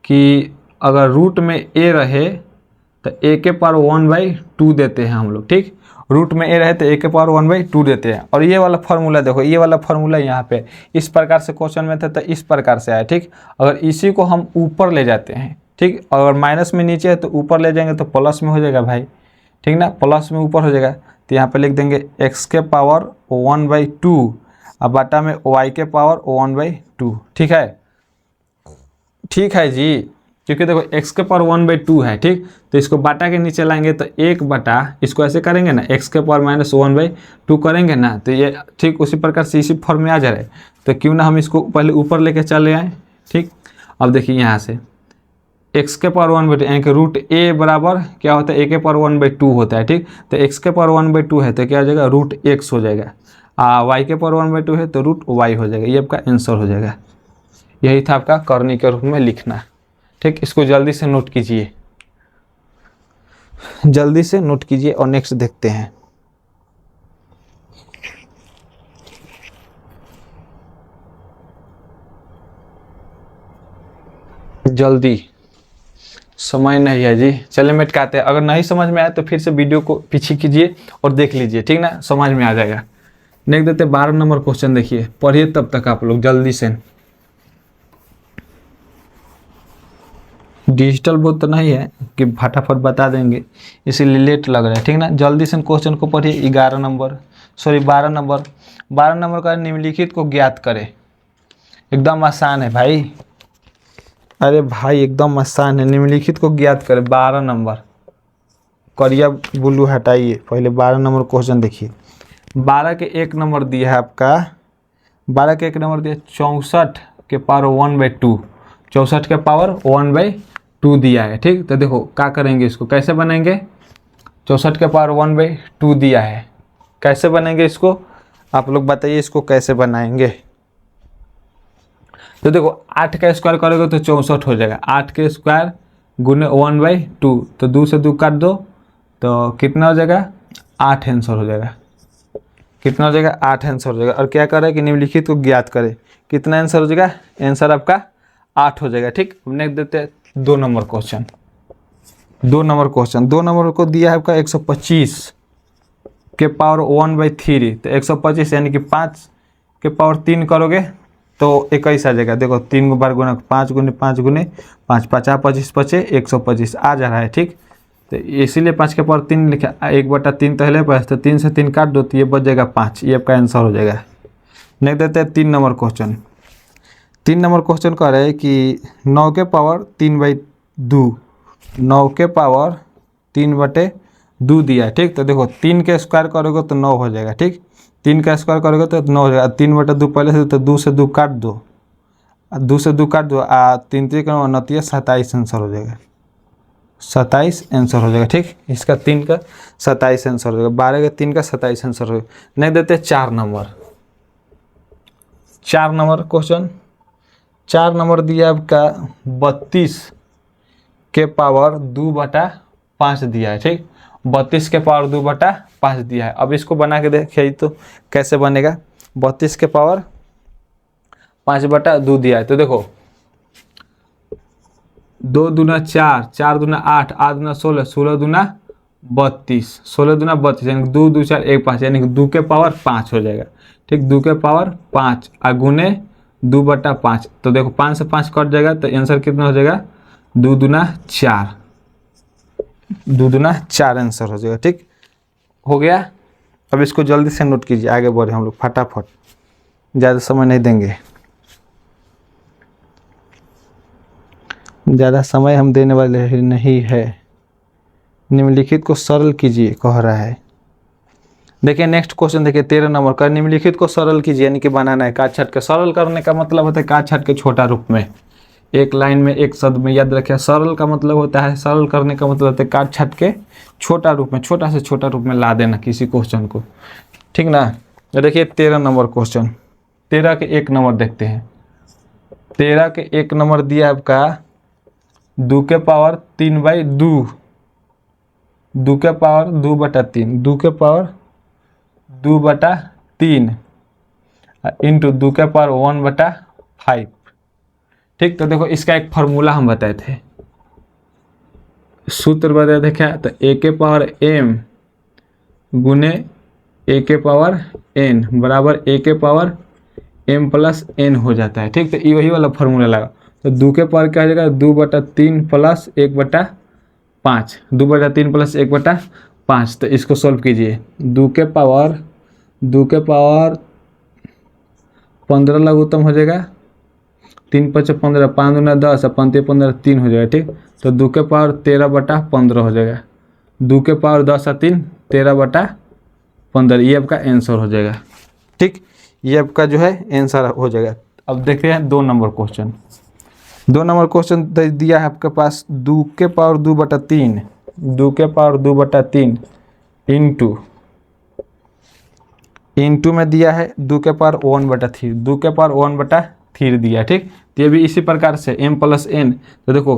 कि अगर रूट में a रहे तो a के पावर 1/2 देते हैं हम लोग। ठीक, रूट में a रहे तो a के पावर 1/2 देते हैं। और ये वाला फार्मूला देखो, ये वाला फार्मूला यहाँ पे इस प्रकार से क्वेश्चन में था तो इस प्रकार से आया। ठीक, अगर इसी को हम ऊपर ले जाते हैं, ठीक, अगर माइनस में नीचे है तो ऊपर ले जाएंगे तो प्लस में हो जाएगा भाई, ठीक ना, प्लस में ऊपर हो जाएगा। तो यहाँ पे लिख देंगे x के पावर 1/2 और बाटा में y के पावर 1/2। ठीक है जी, क्योंकि देखो x के पावर 1/2 है। ठीक, तो इसको बाटा के नीचे लाएंगे तो 1/, इसको ऐसे करेंगे ना, x के पावर -1/2 करेंगे ना, तो ये ठीक उसी प्रकार से इसी फॉर्म में आ जा रहा है। तो क्यों ना हम इसको पहले ऊपर लेके चले आए। ठीक, अब देखिए यहाँ से x के पावर 1/2 यानी कि रूट a बराबर क्या होता है? a के पावर 1/2 होता है। ठीक, तो x के पावर 1/2 है तो क्या हो जाएगा? √x हो जाएगा। y के पावर 1/2 है तो √y हो जाएगा। ये आपका आंसर हो जाएगा। यही था आपका करनी के रूप में लिखना। ठीक, इसको जल्दी से नोट कीजिए, और नेक्स्ट देखते हैं। जल्दी, समय नहीं है जी। चलिए मिटकाते हैं। अगर नहीं समझ में आए तो फिर से वीडियो को पीछे कीजिए और देख लीजिए, ठीक ना, समझ में आ जाएगा। देख देते 12 नंबर क्वेश्चन देखिए, पढ़िए तब तक आप लोग जल्दी से। डिजिटल बोर्ड तो नहीं है कि फटाफट बता देंगे, इसीलिए लेट लग रहा है, ठीक ना। जल्दी से क्वेश्चन को पढ़िए। 12 नंबर का निम्नलिखित को ज्ञात करें। एकदम आसान है भाई, अरे भाई एकदम आसान है। निम्नलिखित को ज्ञात करें। 12 नंबर, करिया ब्लू हटाइए, पहले 12 नंबर क्वेश्चन देखिए। 12 के 1 नंबर दिया है आपका, 12 के 1 नंबर दिया 64 के पावर 1/2, 64 के पावर 1/2 दिया है। ठीक, तो देखो क्या करेंगे, इसको कैसे बनाएंगे? 64 के पावर 1/2 दिया है, कैसे बनेंगे इसको आप लोग बताइए, इसको कैसे बनाएंगे? तो देखो 8 का स्क्वायर करोगे तो 64 हो जाएगा। 8 के स्क्वायर गुने 1/2, तो 2 से 2 काट दो तो कितना हो जाएगा, 8 आंसर हो जाएगा। कितना हो जाएगा, 8 आंसर हो जाएगा। और क्या करें कि निम्नलिखित को ज्ञात करें। कितना आंसर हो जाएगा, आंसर आपका 8 हो जाएगा। ठीक, हम नेक्स्ट देते हैं 2 number question. 2 number question, 2 number को दिया है आपका 125 के पावर 1/3, तो 125 यानी कि 5 के पावर 3 करोगे तो 21 आ जाएगा। देखो 3 बार गुना 5 गुने 5 गुने 5, 50 25 बचे 125 आ जा रहा है। ठीक, तो इसीलिए 5 के पावर 3 लिखा, 1/3 तो है पास, तो 3 से 3 काट दो तो ये बच जाएगा 5, ये आपका आंसर हो जाएगा। नेक्स्ट देते हैं 3 नंबर क्वेश्चन। 3 नंबर क्वेश्चन कह रहे हैं कि 9 के पावर 3/2, 9 के पावर 3/2 दिया है। ठीक, तो देखो 3 के स्क्वायर करोगे तो 9 हो जाएगा। ठीक, 3 का स्क्वायर करोगे तो 9 हो जाएगा। 3/2 पहले से, तो 2 से 2 काट दो, 2 से 2 काट दो, 3 3 का 29, 27 आंसर हो जाएगा। 27 आंसर हो जाएगा। ठीक, इसका 3 का 27 आंसर हो जाएगा। 12 का 3 का 27 आंसर हो जाएगा। नहीं देते 4 नंबर। 4 नंबर क्वेश्चन, 4 नंबर दिया आपका 32 के पावर 2/5 दिया है। ठीक, 32 के पावर 2/5 दिया है। अब इसको बना के देखिए तो कैसे बनेगा। 32 के पावर 5/2 दिया है, तो देखो 2 दूना 4, 4 दूना 8, 8 दूना 16, 16 दूना 32, 16 दूना 32 यानी 2 2 4 1 5 यानी कि 2 के पावर 5 हो जाएगा। ठीक, 2 के पावर 5 गुने 2/5, तो देखो 5 से 5 कट जाएगा तो आंसर कितना हो जाएगा, 2 दूना 4, 2 दूना 4 आंसर हो जाएगा। ठीक, हो गया। अब इसको जल्दी से नोट कीजिए, आगे बढ़े हम लोग फटाफट, ज़्यादा समय नहीं देंगे, ज़्यादा समय हम देने वाले नहीं है। निम्नलिखित को सरल कीजिए कह रहा है। देखिए नेक्स्ट क्वेश्चन देखिए 13 नंबर का, निम्नलिखित को सरल कीजिए यानी कि बनाना है काट छाट के। सरल करने का मतलब होता है काट छाट के छोटा रूप में, एक लाइन में एक शब्द में, याद रखिए। सरल का मतलब होता है, सरल करने का मतलब होता है काट छाट के छोटा रूप में, छोटा से छोटा रूप में ला देना किसी क्वेश्चन को। ठीक ना। तो देखिए 13 नंबर क्वेश्चन, 13 के 1 नंबर देखते हैं। 13 के 1 नंबर दिया आपका 2 के पावर 3/2, 2 के पावर 2/3, 2 के पावर 2/3 इंटू 2 के पावर 1/5। ठीक, तो देखो इसका एक फार्मूला हम बताए थे, सूत्र बताए थे क्या, तो a के पावर m गुने a के पावर n बराबर a के पावर m प्लस n हो जाता है। ठीक, तो ये वही वाला फार्मूला लगा। तो 2 के पावर क्या हो जाएगा, 2/3 प्लस 1/5, 2/3 प्लस 1/5। तो इसको सॉल्व कीजिए। 2 के पावर 15 लघुत्तम हो जाएगा, 3 5 15, 5 दूना 10, 5 15 3 हो जाएगा। ठीक, तो 2 के पावर 13/15 हो जाएगा। 2 के पावर 10 और 3 13/15, ये आपका आंसर हो जाएगा। ठीक, ये आपका जो है आंसर हो जाएगा। अब देखते हैं 2 नंबर क्वेश्चन। 2 नंबर क्वेश्चन दिया है आपके पास 2 के पावर 2/3, 2 के पावर 2/3 इंटू में दिया है 2 के पावर 1/3, 2 के पावर 1/3 दिया। ठीक, तो ये भी इसी प्रकार से m प्लस n। तो देखो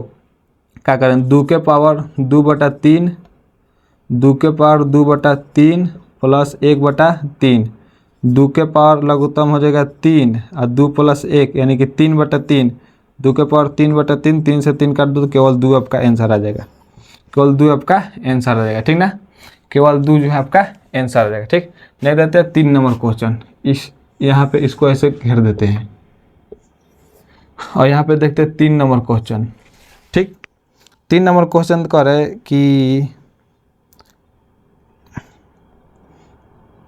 क्या करें, 2 के पावर 2/3, 2 के पावर 2/3 प्लस 1/3, 2 के पावर लघुत्तम हो जाएगा 3 और 2 प्लस 1 यानी कि 3/3, 2 के पावर 3/3, 3 से 3 काट दो तो केवल 2 आपका आंसर आ जाएगा, केवल 2 आपका आंसर आ जाएगा। ठीक ना, केवल 2 जो है आपका आंसर आ जाएगा। ठीक, नहीं देते हैं 3 नंबर क्वेश्चन। इस यहाँ पे इसको ऐसे घेर देते हैं और यहाँ पे देखते हैं 3 नंबर क्वेश्चन। ठीक, 3 नंबर क्वेश्चन कह रहे कि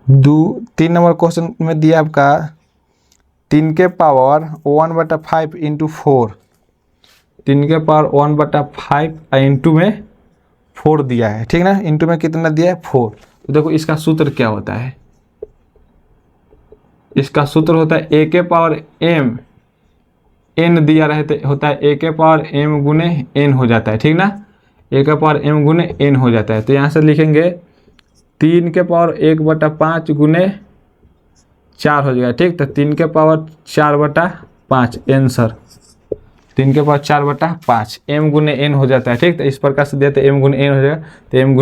3 नंबर क्वेश्चन में दिया आपका 3 के पावर 1/5 इंटू 4, 3 के पावर 1/5 इंटू में 4 दिया है। ठीक ना, इंटू में कितना दिया है 4। तो देखो इसका सूत्र क्या होता है, इसका सूत्र होता है a के पावर m, n दिया रहते होता है a के पावर m गुने n हो जाता है। ठीक ना, a के पावर m गुने n हो जाता है। तो यहाँ से लिखेंगे 3 के पावर 1/5 गुने 4 हो जाएगा। ठीक, तो 3 के पावर 4/5 5 आंसर 3 के पावर 4/5 m गुने n हो जाता है। ठीक, तो इस प्रकार से देते m गुने n हो जाएगा, तो m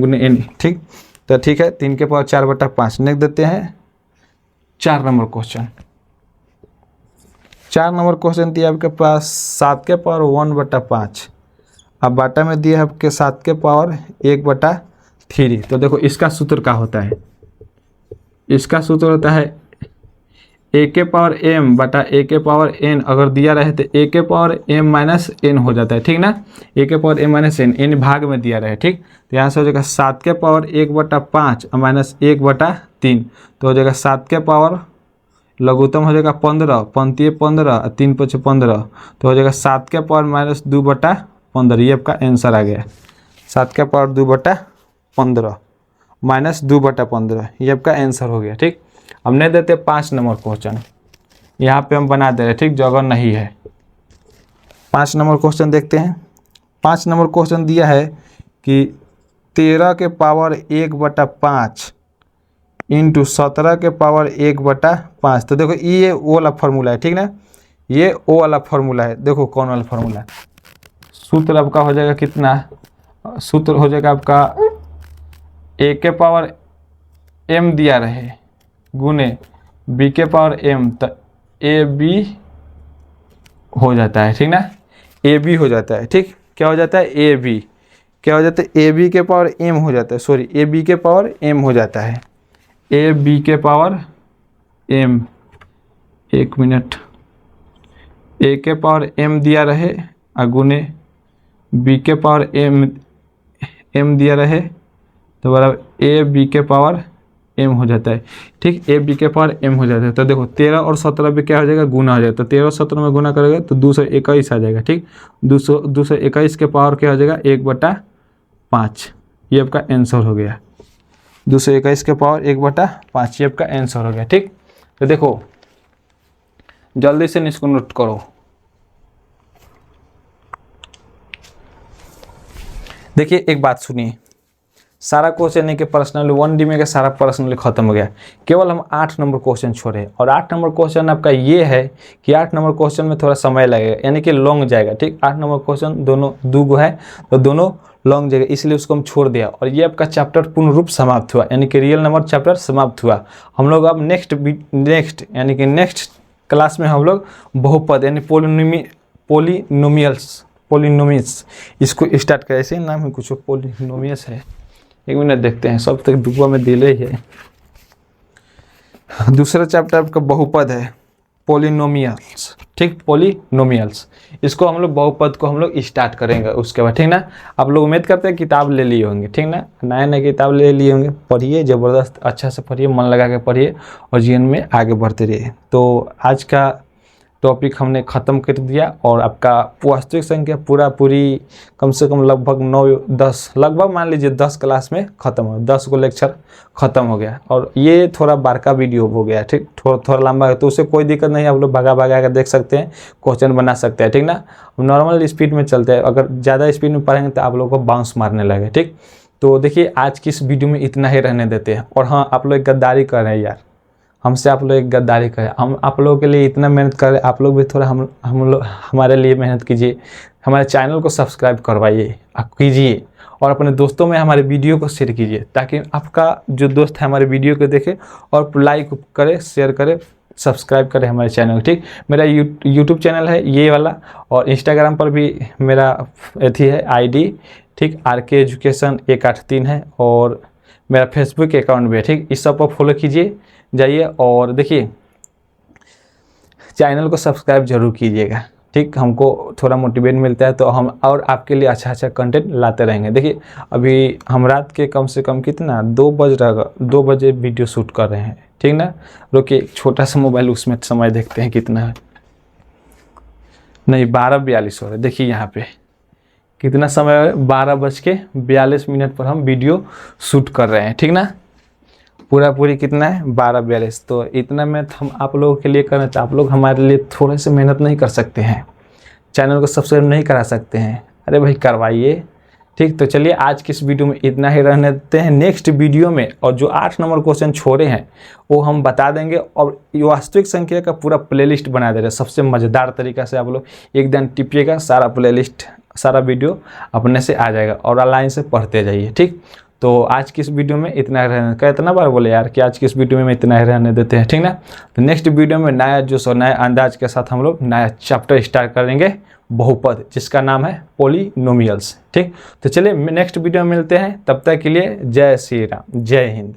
गुने n। ठीक, तो ठीक है 3 के पावर 4/5। नेक्स्ट देते हैं 4 नंबर क्वेश्चन। 4 नंबर क्वेश्चन दिया आपके पास 7 के पावर 1/5। अब बाटा में दिया है आपके 7 के पावर 1/3। तो देखो इसका सूत्र क्या होता है, इसका सूत्र होता है a के पावर m बटा a के पावर n। अगर दिया रहे तो a के पावर m माइनस n हो जाता है। ठीक ना, a के पावर m माइनस n भाग में दिया रहे। ठीक, तो यहाँ से हो जाएगा 7 के पावर 1/5 माइनस 1/3। तो हो जाएगा 7 के पावर लघुत्तम हो जाएगा 15, पंक्ति 15, 3 × 15। तो हो जाएगा 7 के पावर माइनस 2/15। ये आपका आंसर आ गया, 7 के पावर 2/15 माइनस 2/15। ये आपका आंसर हो गया। ठीक, हमने देते 5 नंबर क्वेश्चन, यहाँ पे हम बना दे रहे। ठीक, जगह नहीं है। 5 नंबर क्वेश्चन देखते हैं। 5 नंबर क्वेश्चन दिया है कि 13 के पावर 1/5 इंटू 17 के पावर 1/5। तो देखो ये वो वाला फार्मूला है। ठीक ना, ये वो वाला फार्मूला है। देखो कौन वाला फार्मूला है। सूत्र आपका हो जाएगा कितना, सूत्र हो जाएगा आपका a के पावर m दिया रहे गुने b के पावर m, तो ए बी हो जाता है। ठीक ना, ए बी हो जाता है। ठीक, क्या हो जाता है, ए बी क्या हो जाता है, ए बी के पावर m हो जाता है। सॉरी, ए बी के पावर m हो जाता है, ए बी के पावर m। 1 मिनट, a के पावर m दिया रहे गुने b के पावर m दिया रहे, तो बराबर ए बी के पावर m हो जाता है। ठीक, ए बी के पावर m हो जाता है। तो देखो 13 और 17 पे क्या हो जाएगा, गुना हो जाएगा। तो 13 और 17 में गुना करेगा तो 221 आ जाएगा। ठीक, 221 के पावर क्या हो जाएगा, 1/5। ये आपका आंसर हो गया, 221 के पावर 1/5। ये आपका आंसर हो गया। ठीक, तो देखो जल्दी से इसको नोट करो। देखिए एक बात सुनिए, सारा क्वेश्चन नहीं कि पर्सनली 1D में का सारा पर्सनली खत्म हो गया, केवल हम 8 नंबर क्वेश्चन छोड़े। और 8 नंबर क्वेश्चन आपका ये है कि 8 नंबर क्वेश्चन में थोड़ा समय लगेगा, यानी कि लॉन्ग जाएगा। ठीक, 8 नंबर क्वेश्चन दोनों 2 गो है, तो दोनों लॉन्ग जाएगा, इसलिए उसको हम छोड़ दिया। और ये आपका चैप्टर पूर्ण रूप समाप्त हुआ, यानी कि रियल नंबर चैप्टर समाप्त हुआ। हम लोग अब नेक्स्ट यानी कि नेक्स्ट क्लास में हम लोग बहुपद यानी पोलिनोमियल्स इसको स्टार्ट करें। ऐसे नाम है कुछ, पोलिनोमियल्स है। 1 मिनट देखते हैं, सब तक दुआ में दिले ही है। दूसरा चैप्टर आपका बहुपद है, पोलिनोमियल्स। ठीक, पोलिनोमियल्स, इसको हम लोग बहुपद को हम लोग स्टार्ट करेंगे उसके बाद। ठीक ना, आप लोग उम्मीद करते हैं किताब ले लिए होंगे। ठीक ना, नया किताब ले लिए होंगे, पढ़िए ज़बरदस्त, अच्छा से पढ़िए, मन लगा के पढ़िए और जीवन में आगे बढ़ते रहिए। तो आज का टॉपिक हमने ख़त्म कर दिया और आपका वास्तविक संख्या पूरी कम से कम लगभग 9-10 लगभग मान लीजिए 10 क्लास में ख़त्म हो, 10 को लेक्चर ख़त्म हो गया। और ये थोड़ा बारका वीडियो हो गया। ठीक, थोड़ा लंबा है, तो उससे कोई दिक्कत नहीं, आप लोग भगा कर देख सकते हैं, क्वेश्चन बना सकते हैं। ठीक ना, नॉर्मल स्पीड में चलते हैं, अगर ज़्यादा स्पीड में पढ़ेंगे तो आप लोगों को बाउंस मारने लगे। ठीक, तो देखिए आज की इस वीडियो में इतना ही रहने देते हैं। और हाँ, आप लोग गद्दारी कर रहे हैं यार, हमसे आप लोग एक गद्दारी करें। हम आप लोगों के लिए इतना मेहनत कर रहे हैं, आप लोग भी थोड़ा हम लोग हमारे लिए मेहनत कीजिए, हमारे चैनल को सब्सक्राइब करवाइए, आप कीजिए और अपने दोस्तों में हमारे वीडियो को शेयर कीजिए, ताकि आपका जो दोस्त है हमारे वीडियो को देखे और लाइक करे, शेयर करे, सब्सक्राइब करें हमारे चैनल को। ठीक, मेरा यूट्यूब चैनल है ये वाला, और इंस्टाग्राम पर भी मेरा अथी है ID। ठीक, RK एजुकेशन 183 है, और मेरा फेसबुक अकाउंट भी है। ठीक, इस सब पर फॉलो कीजिए जाइए, और देखिए चैनल को सब्सक्राइब जरूर कीजिएगा। ठीक, हमको थोड़ा मोटिवेट मिलता है, तो हम और आपके लिए अच्छा कंटेंट लाते रहेंगे। देखिए अभी हम रात के कम से कम कितना 2 बजे वीडियो शूट कर रहे हैं। ठीक ना, रुकिए छोटा सा मोबाइल उसमें समय देखते हैं कितना है, नहीं 12:42 हो रहा है। देखिए यहाँ पे कितना समय है, 12:42 पर हम वीडियो शूट कर रहे हैं। ठीक ना, पूरी कितना है 12:42। तो इतना मेहनत हम आप लोगों के लिए करना, तो आप लोग हमारे लिए थोड़े से मेहनत नहीं कर सकते हैं, चैनल को सब्सक्राइब नहीं करा सकते हैं? अरे भाई करवाइए, ठीक, तो चलिए आज की इस वीडियो में इतना ही रहने देते हैं। नेक्स्ट वीडियो में और जो 8 नंबर क्वेश्चन छोड़े हैं वो हम बता देंगे, और ये वास्तविक संख्या का पूरा प्लेलिस्ट बना दे रहे हैं सबसे मज़ेदार तरीका से। आप लोग एक दिन टिपिएगा, सारा प्लेलिस्ट, सारा वीडियो अपने से आ जाएगा और ऑनलाइन से पढ़ते जाइए। ठीक, तो आज की इस वीडियो में इतना रहने का, इतना बार बोले यार कि आज की इस वीडियो में इतना ही रहने देते हैं, ठीक ना। तो नेक्स्ट वीडियो में नया जोश और नए अंदाज के साथ हम लोग नया चैप्टर स्टार्ट करेंगे, बहुपद, जिसका नाम है पॉलिनोमियल्स। ठीक, तो चलिए नेक्स्ट वीडियो में मिलते हैं, तब तक के लिए जय श्री राम, जय हिंद।